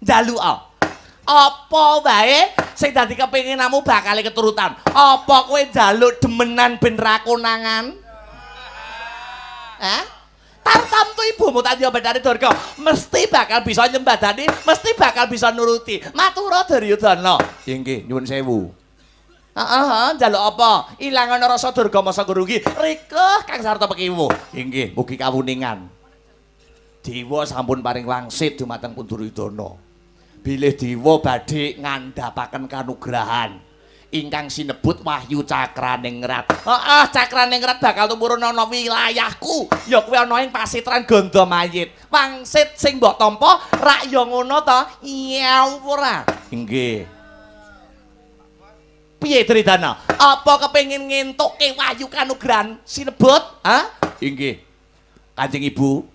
Njaluk apa wae sing dadi kepinginanmu bakal keturutan? Apa kowe njaluk demenan ben ra konangan? Tartamtu ibumu Tandio Bathari Durga mesti bakal bisa nyembadani, mesti bakal bisa nuruti. Matura Duryudana. Nggih, nyuwun sewu. Njaluk apa? Ilangan rasa durga masa gurugi. Rikuh Kang Sarta Pekiwu. Inggih, mugi kawuningan. Dewa sampun paring wangsit dumateng pun Duryudana. Bilih dewa badhe ngandhapaken kanugrahan ingkang sinebut Wahyu Cakraningrat. Cakraningrat bakal tumurun ana wilayahku. Ya kuwi ana ing pasitran Gandamayit. Wangsit sing mbok tampa rak ya ngono to? Iya ora? Inggih. Piye Duryudana? Apa kepengin ngentukke wahyu kanugrahan sinebut? Inggih. Kanjeng Ibu.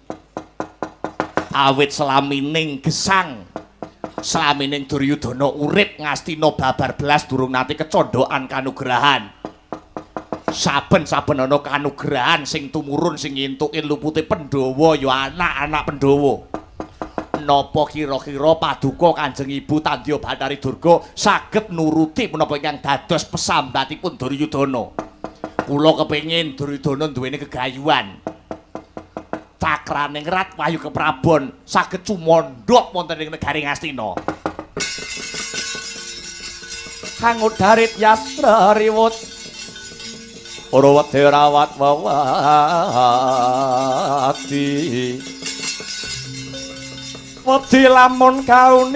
Awit selamining gesang, selamining Duryudana urip Ngastina babar belas durung nate kecondhokan kanugrahan. Saben-saben ana kanugrahan sing tumurun sing ngentuke lupute Pandhawa ya anak-anak Pandhawa. Napa kira-kira paduka Kanjeng Ibu Tandio Bathari Durga saged nuruti menapa ingkang dados pesambatipun Duryudana? Kula kepengin Duryudana duweni kegayuhan. Cakraningrat Wahyu Keprabon saged cumandhak wonten ing negari Ngastina. Hangut darit yastra riwut ora wedi rawat wawati. wedi lamun kauningan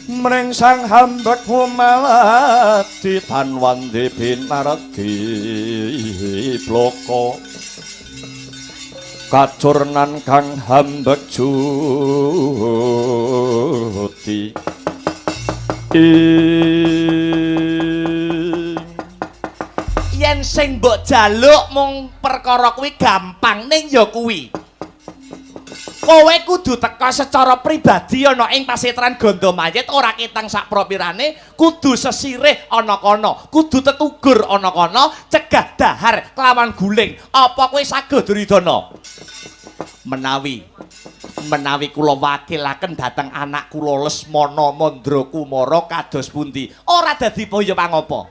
mring sang hambek humalati tanwandi binardi bloko kacurnan kang hambek juti yen sing mbok jaluk mung perkara kuwi gampang ning ya kuwi kowe kudu teka secara pribadi ana ing pasitran Gandamayit ora ketang sak propirane kudu sesirih ana kono kudu tetugur ana kono cegah dahar kelawan guling apa kowe saged Duryudana menawi kula wakilaken dhateng anak kula Lesmana Mandrakumara kados pundi ora dadi boyo pangapa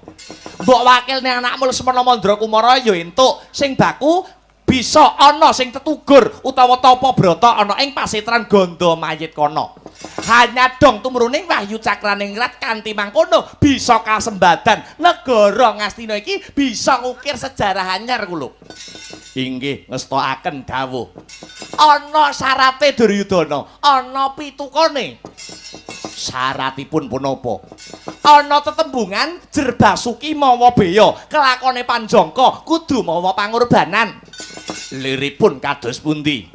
mbok wakilne anakmu Lesmana Mandrakumara ya entuk sing baku bisa ana sing tetugur utawa tapa brata ana ing pasitran Gandamayit kono. Hanya dong tumruning Wahyu Cakraningrat kanthi mangkono bisa kasembadan negara Ngastina iki bisa ngukir sejarah anyar kulo. Inggih ngestokaken dawuh. Ana syarate Duryudana, ana pitukane. Syaratipun punapa? Ana tetembungan Jerbasuki mawa beya, kelakone Panjangka kudu mawa pangorbanan. Liripun kados pundi?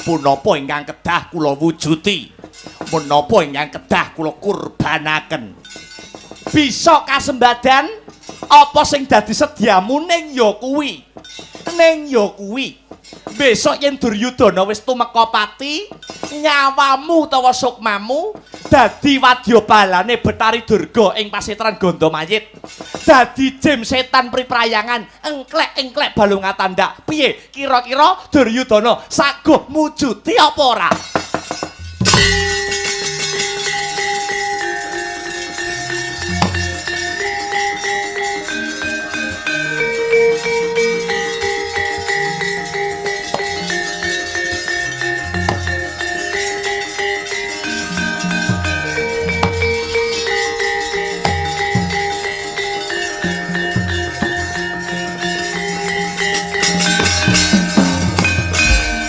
Punapa ingkang kedah kula wujuti? Menapa ingkang kedah kula kurbanaken? Bisa kasembadan apa sing dadi sediamu ning ya kuwi. Ning ya kuwi. Besok yen Duryudana wis tumeka pati, nyawamu utawa sukmamu dadi wadyabalane Betari Durga ing pasitran Gandamayit. Dadi jem setan priprayangan, engklek-engklek balunga tandak. Piye kira-kira Duryudana saguh mujuti apa ora?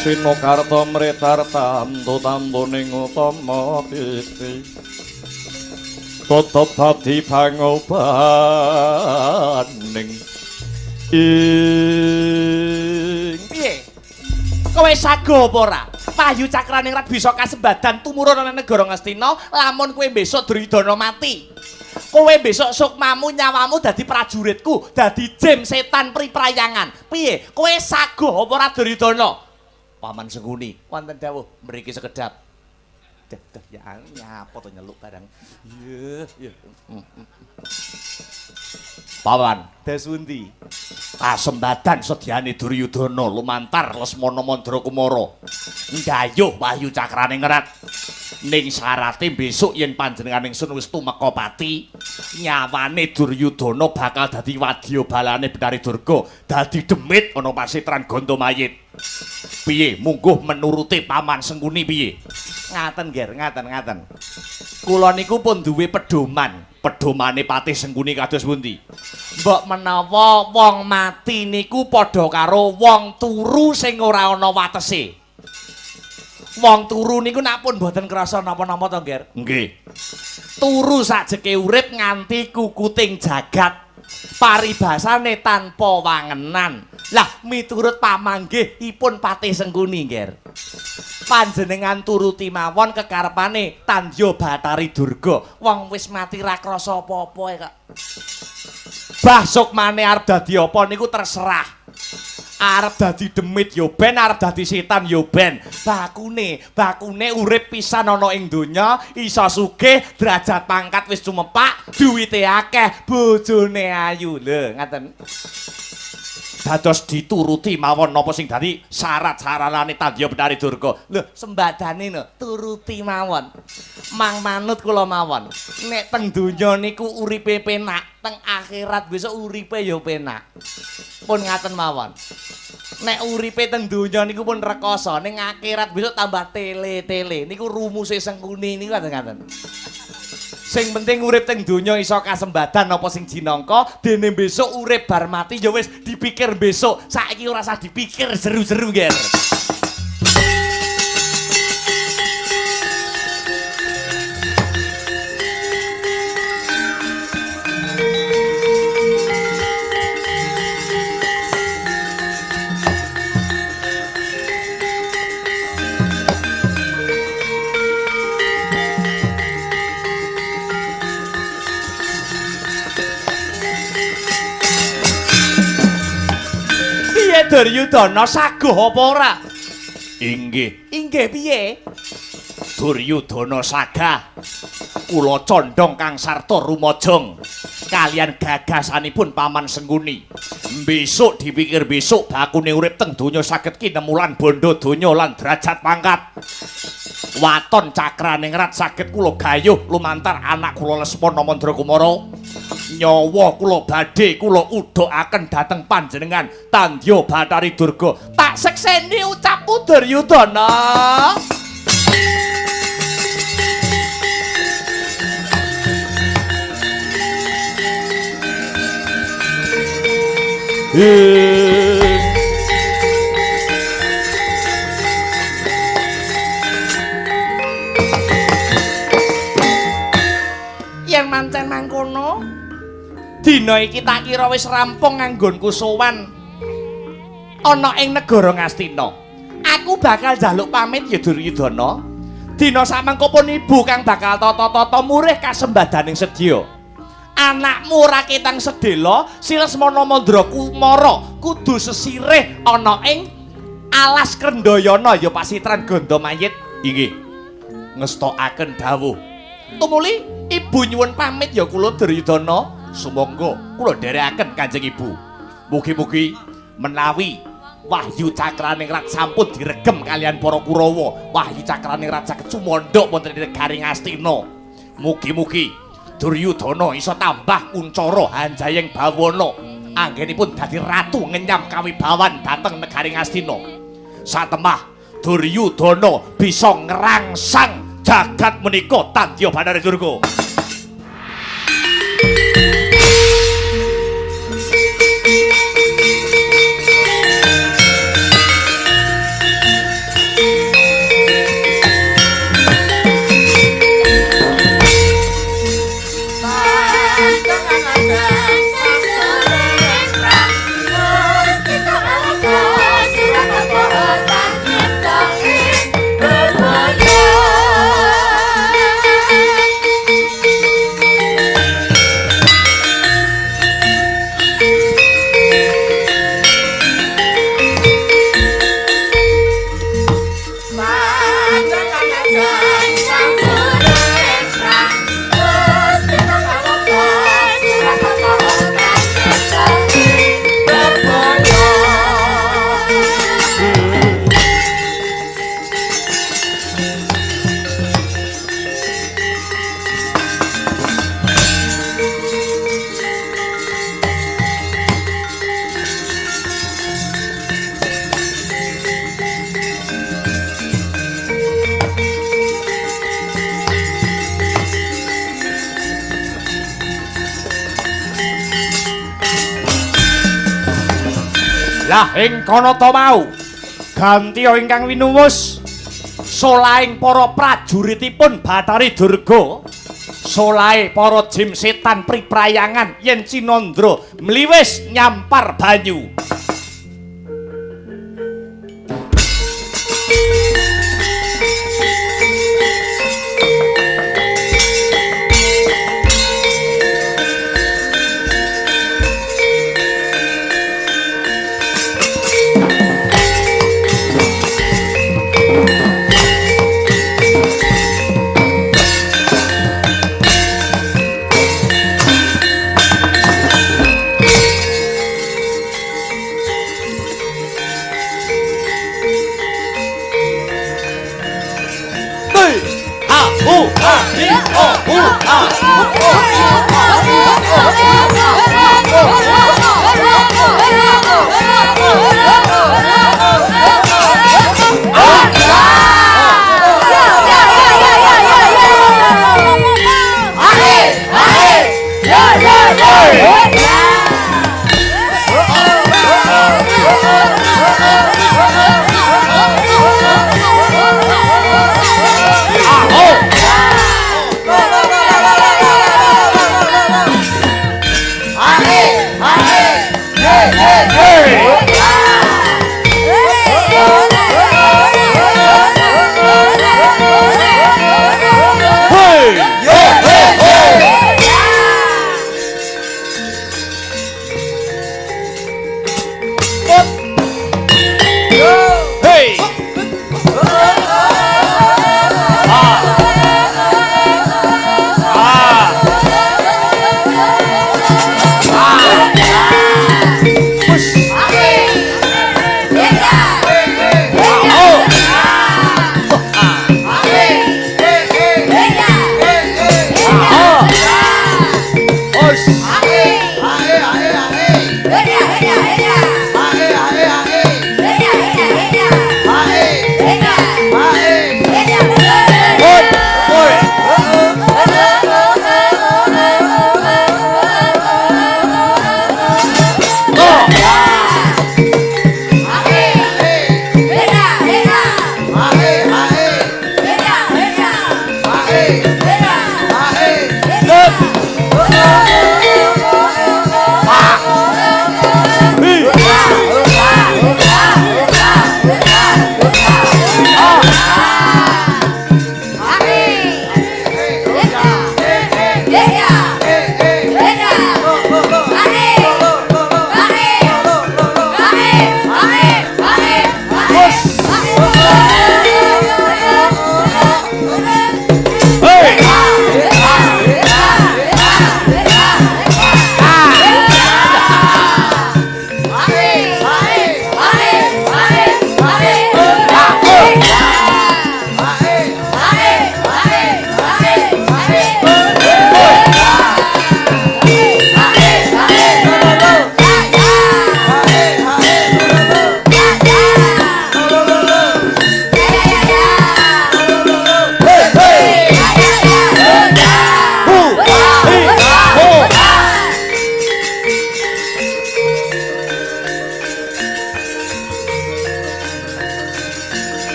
Sinokarta mritarta tamtu-tamtuning utama titi tetep dadi pangobaning Piye? Kowe sago apa ora? Wahyu Cakraningrat bisa kasembadan tumurun ana negara Ngastina lamun kowe besok Duryudana mati. Kowe besok sukmamu nyawamu dadi prajuritku, dadi jem setan priprayangan. Piye? Kowe sago apa ora Duryudana? Paman Sengkuni, wonten dawuh mriki sekedap. Dah ya nyapa to nyeluk barang. Iya. Paman, Desundi. Kasembadan sediane Duryudana lumantar Lesmana Mandrakumara. Nggayuh Wahyu Cakraningrat. Ning syarate besok yen panjenengan ingsun wis tumeka pati, nyawane Duryudana bakal dadi wadyabalane Betari Durga, dadi demit ana pasitran Gandamayit. Piye mungguh menuruti Paman Sengkuni piye? Ngaten Ger, ngaten. Kula niku pun duwe pedoman. Pedomane Patih Sengkuni kados pundi? Mbok menawa wong mati niku padha karo wong turu sing ora ana watese. Wong turu niku nek pun mboten krasa napa-napa to, Ger? Nggih. Turu sajeke urip nganti kukuting jagat. Paribasane tanpa wangenan. Lah miturut pamanggihipun Patih Sengkuni, Ger. Panjenengan turuti mawon kekarepane Tandya Betari Durga. Wong wis mati ra krasa apa-apa kok. Bah sukmane arep dadi apa niku terserah. Arep dadi demit yo ben, arep dadi setan yo ben. Bakune urip pisan ana ing donya, iso sugih, derajat pangkat wis cumepak, duwite akeh, bojone ayu. Lho, ngaten. Dados dituruti mawon napa sing dadi syarat-syaratane Tandya Betari Durga. Lho, sembadane lho, turuti mawon. Mang manut kula mawon. Nek teng donya niku uripe penak, teng akhirat besok uripe ya penak. Pun ngaten mawon. Nek uripe teng donya niku pun rekoso, ning akhirat besok tambah tele-tele. Niku rumuse Sengkuni niku ngaten-ngaten. Sing penting urip teng donya iso kasembadan apa sing jinangka, dene besok urip bar mati ya wis dipikir besok. Saiki ora usah dipikir seru-seru, Ger. Duryudana saguh apa ora? Inggih. Inggih piye? Duryudana sagah. Kula condong Kang Sarta rumajang kalian gagasanipun Paman Sengkuni. Besok dipikir besok bakune urip teng donya saged kinemulan bondo donya lan derajat pangkat. Waton cakraning rat saged kula gayuh lumantar anak kula Lesmana Mandrakumara. Nyawa kula badhe kula udhokaken dhateng panjenengan Tandya Bathari Durga. Tak sekseni ucapku Duryudana. Yen mancen mangkono dina iki tak kira wis rampung nganggonku sowan ana ing negara Ngastina. Aku bakal njaluk pamit ya Duryudana. Dina samangka pun ibu kang bakal tata-tata murih kasembadaning sedya. Anakmu Raketang Sedela Si Lesmana Mandrakumara kudu sesirih ana ing alas Krendayana ya pasitran ganda mayit. Inggih. Ngestokaken dawuh. Tumuli ibu nyuwun pamit ya kula Duryudana. Sumangga kula dherekaken Kanjeng Ibu. Mugi-mugi menawi wahyu cakraning rat sampun diregem kalian para Kurawa, wahyu cakraning rat saged sumandha wonten ing negaring Astina. Mugi-mugi Duryudana iso tambah kuncara Hanjayeng Bawana anggenipun dadi ratu ngenyam kawibawan dhateng negaring Astina. Satemah Duryudana bisa ngrangsang jagat menika Tandya Bathari Durga. Lah ing kono to mau gantiya ingkang winuwus solaing para prajuritipun Bathari Durga solae para jim setan priprayangan yen Cinandra mliwis nyampar banyu.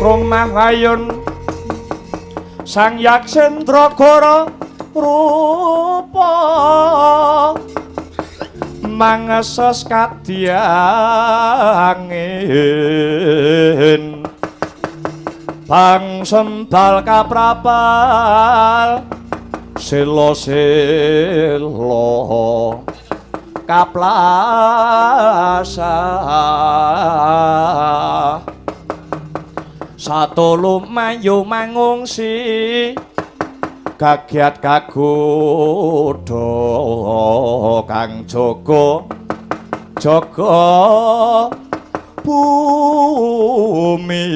Rumah Wayun Sang Yaksendragara rupa mangesos kadyangen bang sembal kaprapal selo-selo kaplasa satulu mayu mangungsi kagiat kagodha kang jaga bumi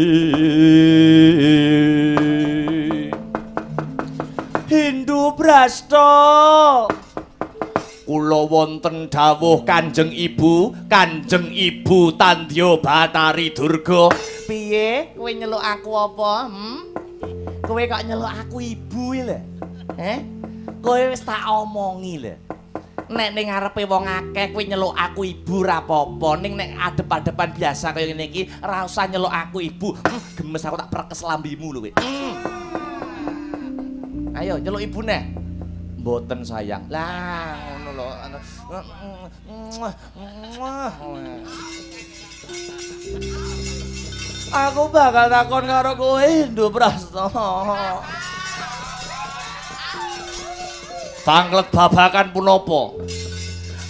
Hindu Brasta kula wonten dawuh Kanjeng Ibu Tandya Batari Durga. Piye kowe nyeluk aku apa? Kowe kok nyeluk aku ibu lho. Kowe wis tak omongi lho. Nek ning ngarepe wong akeh kowe nyeluk aku ibu ra apa-apa, ning nek adep-adepan biasa kaya ngene iki ra usah nyeluk aku ibu. Gemes aku tak prekes lambimu lho kowe. Ayo nyeluk ibu neh. Mboten sayang. Lah ngono lho. Aku bakal takon karo kowe Hindu Brasta. Tanglet babakan punapa?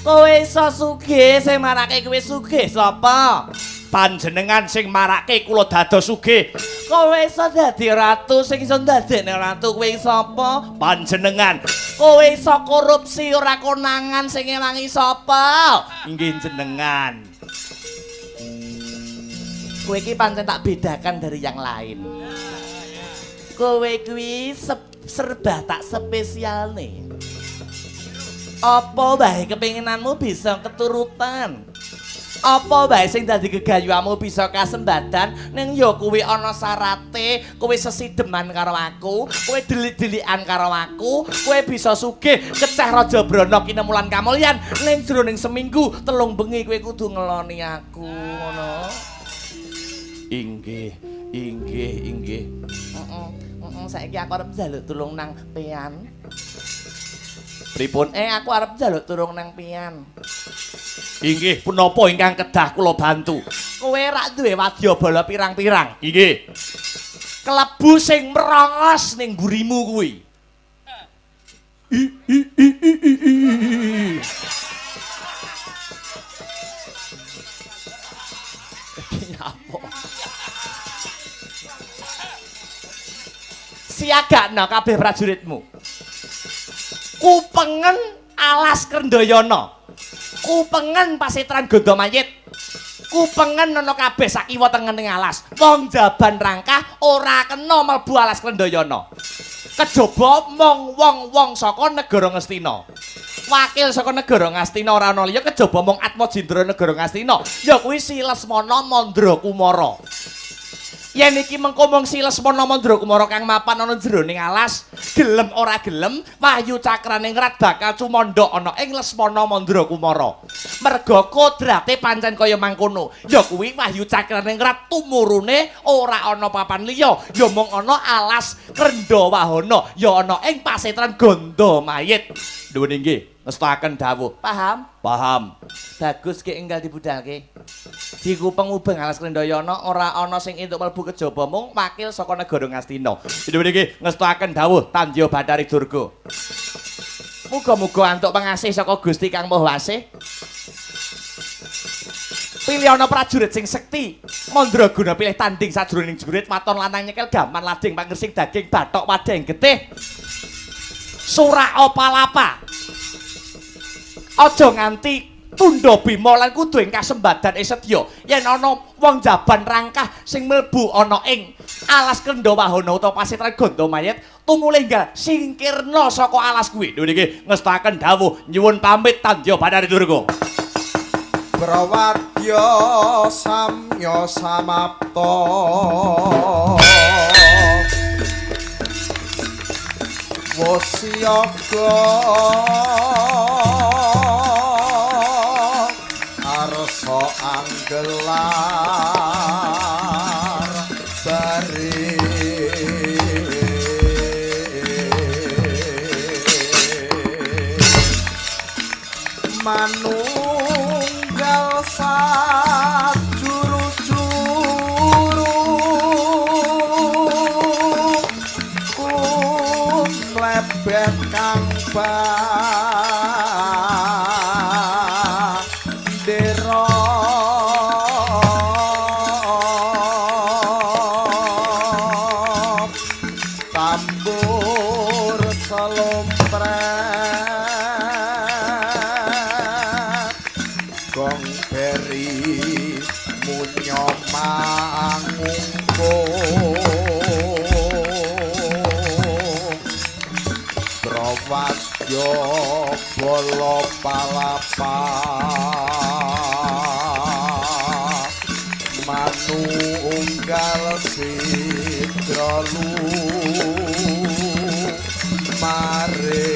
Kowe iso sugih sing marake kowe sugih sapa? Panjenengan sing marake kula dados sugih. Kowe iso dadi ratu sing iso ndadekne ratu kowe sapa? Panjenengan. Kowe iso korupsi ora konangan sing ngelangi sapa? Inggih jenengan. Kowe iki pancen tak bedakan dari yang lain. Kowe kuwi serba tak spesial nih. Apa bae kepinginanmu bisa keturutan. Apa bae sing dadi gegayuhanmu bisa kasembadan ning ya kuwi ana syarate, kowe sesideman karo aku, kowe delik-delikan karo aku, kowe bisa sugih kecah Raja Brana kinemulan kamulyan ning jroning seminggu 3 bengi kowe kudu ngeloni aku ngono. Inggih. Saiki aku arep njaluk tulung nang Pian. Pripun? Aku arep njaluk tulung nang Pian. Inggih, punapa ingkang kedah kula bantu? Kowe rak duwe wadyabala pirang-pirang? Inggih. Klebu sing merongos ning mburimu kuwi. Siagakna kabeh prajuritmu. Kupengen alas Krendayana. Kupengen pasitran Gandamayit. Kupengen ana kabeh sakiwa tengening alas. Wong jaban rangkah ora kena mlebu alas Krendayana. Kejaba mung wong-wong saka negara Ngastina. Wakil saka negara Ngastina ora ana liya kejaba mung Atmajendra negara Ngastina. Ya kuwi Si Lesmana Mandrakumara. Yen iki mengko mung Si Lesmana Mandrakumara kang mapan ana jroning alas, gelem ora gelem Wahyu Cakraningrat bakal cumandha ana ing Lesmana Mandrakumara. Merga kodrate pancen kaya mangkono. Ya kuwi Wahyu Cakraningrat tumurune ora ana papan liya, ya mung ana alas Krendawahana, ya ana ing pasitran Gandamayit. Nuwun inggih, ngestaken dawuh. Paham? Paham. Bagus ki enggal dibudalke. Dikupeng ubeng alas Krendayana ora ana sing entuk mlebu kejaba mung wakil saka negara Ngastina. Nuwun inggih, ngestaken dawuh Tandya Batari Durga. Muga-muga antuk pangasih saka Gusti Kang Maha Asih. Pilih ana prajurit sing sekti. Mandraguna pilih tanding sajroning jurit waton lanang nyekel gaman lading pangersing daging bathok wadeng getih. Suraka palapa. Aja nganti tundha Bima lan kudu ing kasembadan sedya yen ana wong jaban rangkah sing mlebu ana ing alas Kendhawahana utawa pasitran Gandamayit tumule enggal singkirna saka alas kuwi. Lho niki ngestaken dawuh nyuwun pamit Tandya Bandari Durga. Prawadya samya samapta wasyaga arsa anggelar bari manunggal sajuru-juru klebet kang bandera tambur selompret gong beri munyo mangungko Prawadya bala palapa manunggal sidralu mare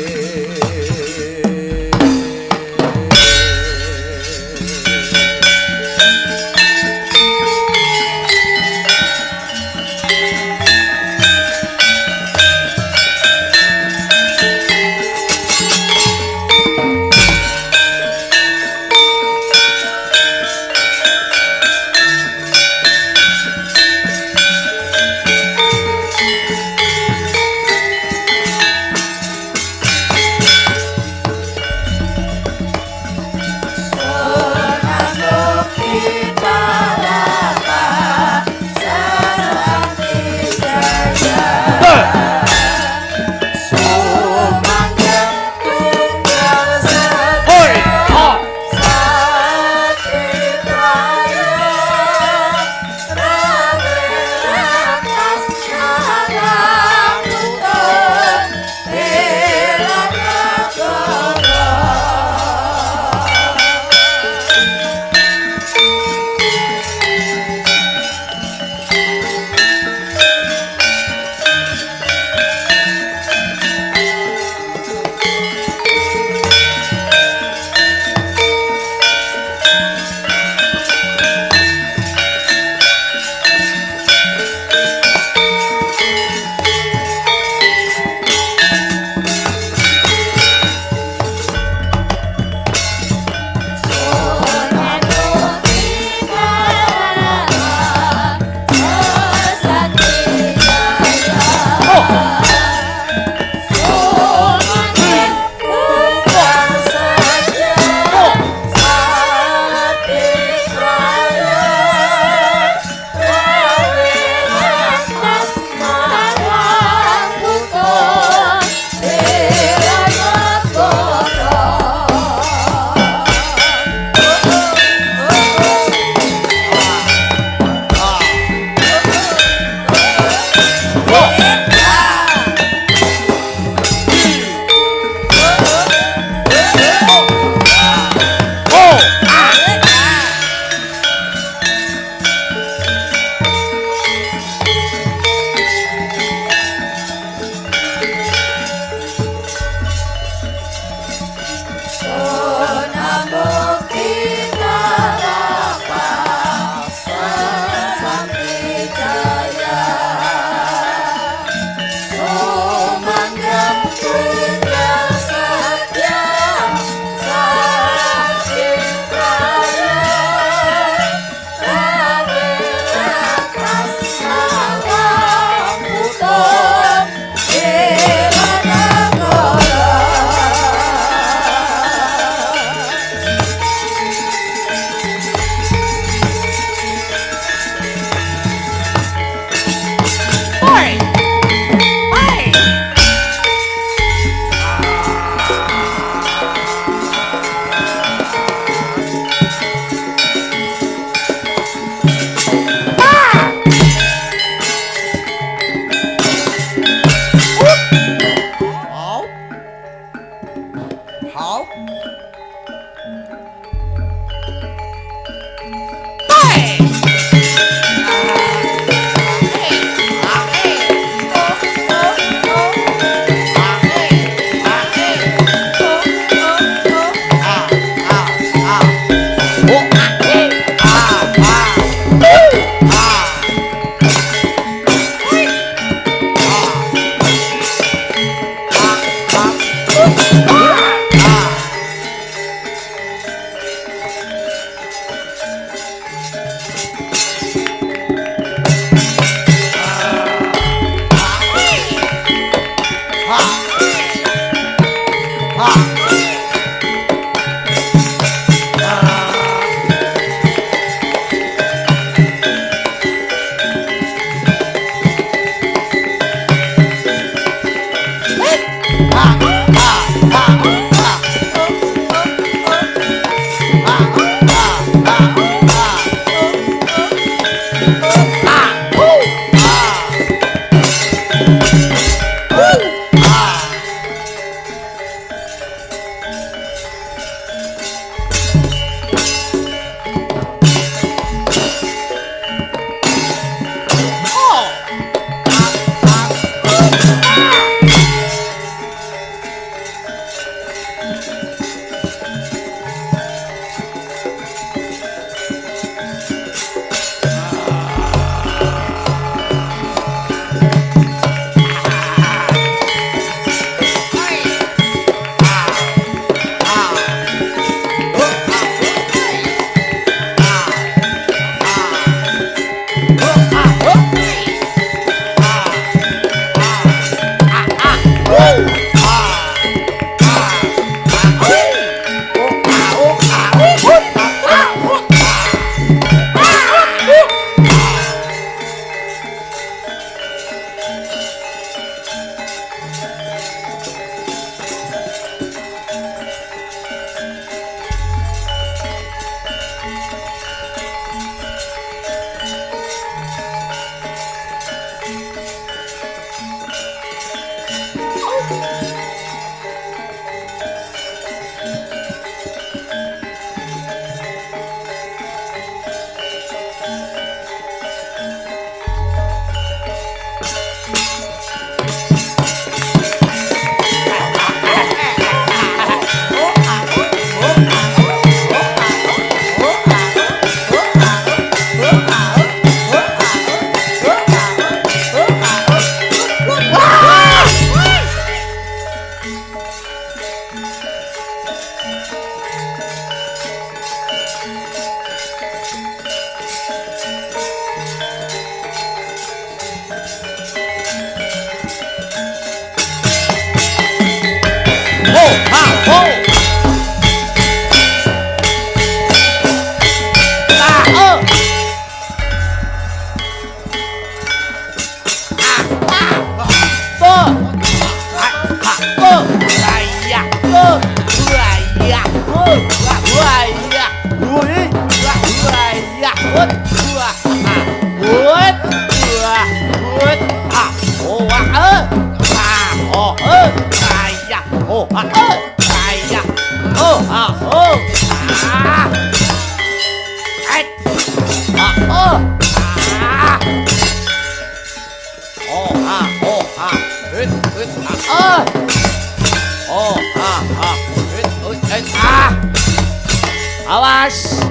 Awas.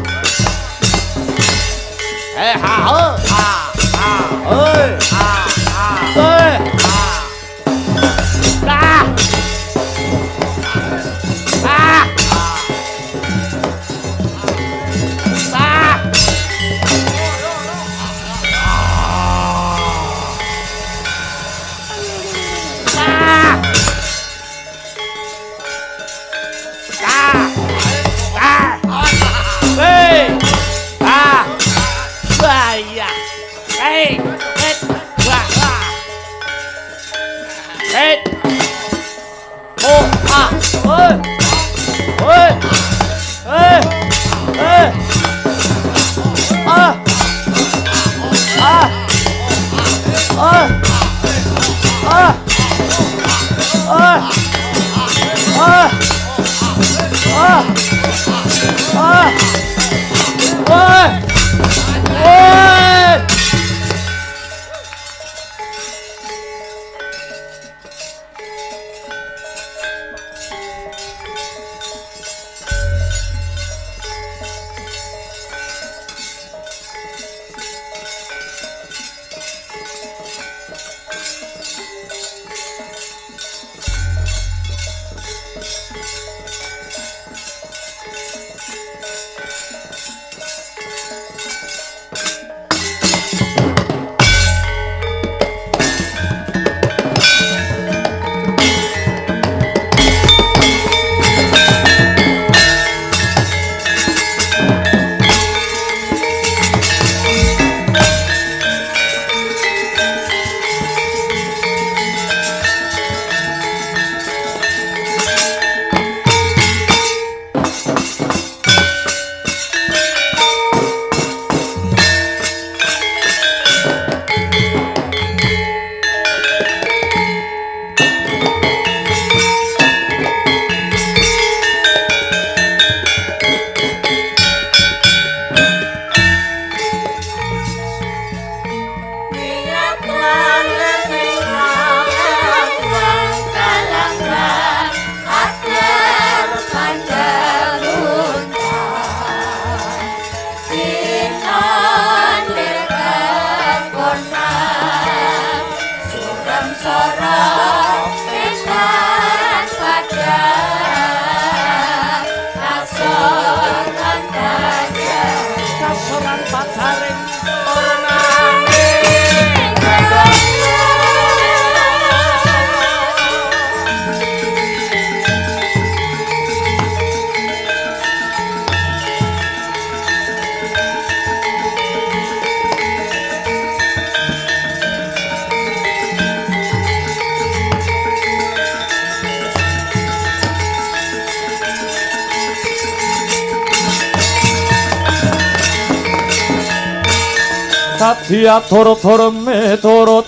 dadi atur-atur miturut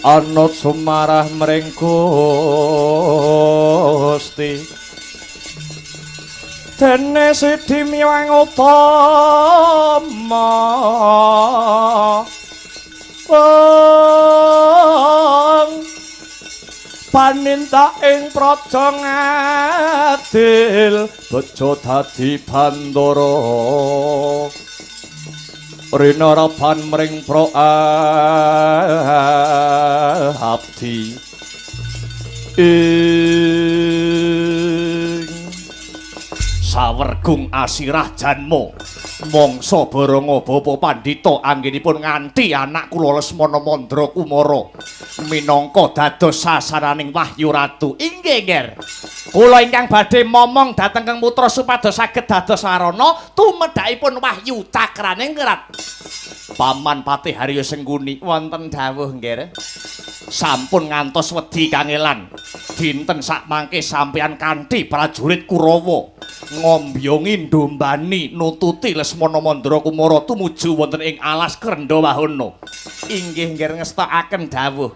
anut sumarah mring Gusti dene Sidi Miwang Utama paninta ing praja ngadil bejo dadi bandara rina raban mring pro abdi ing sawergung asirah janmo mangsa baranga bapa pandhita anggenipun nganti anak kula Lesmana Mandra Kumara minangka dados sasaraning Wahyu Ratu. Inggih, Nger. Kula ingkang badhe momong dhateng Kang Putra supados saged dados sarana tumedhakipun wahyu cakraning kerat. Paman Patih Haryo Sengkuni wonten dawuh, Nger. Sampun ngantos wedi kangelan. Dinten sakmangke sampeyan kanthi prajurit Kurawa ngombyongi ndombani nututi Lesmana Mandra Kumara tumuju wonten ing alas Krendha Wahana. Inggih Nger ngestakaken dawuh.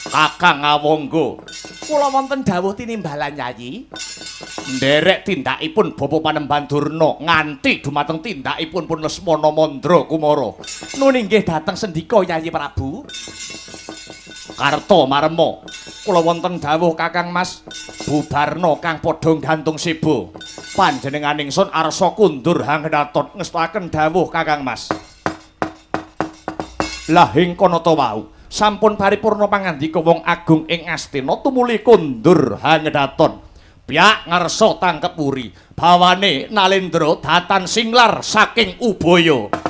Kakang Awangga, kula wonten dawuh tinimbalan Yayi. Nderek tindakipun Bapa Panembahan Durna nganti dumateng tindakipun pun Lesmana Mandra Kumara. Nun inggih dhateng sendika Yayi Prabu. Karta marema kula wonten dawuh Kakang Mas bubarna kang padha gantung sibo panjenenganing sun arsa kundur hangdaton ngestakaken dawuh Kakang Mas. Lah ing kono ta wau sampun paripurna pangandika wong agung ing Astina tumuli kundur hangdaton pyak ngarsa tangkep uri bawane Nalendra datan singlar saking Ubaya.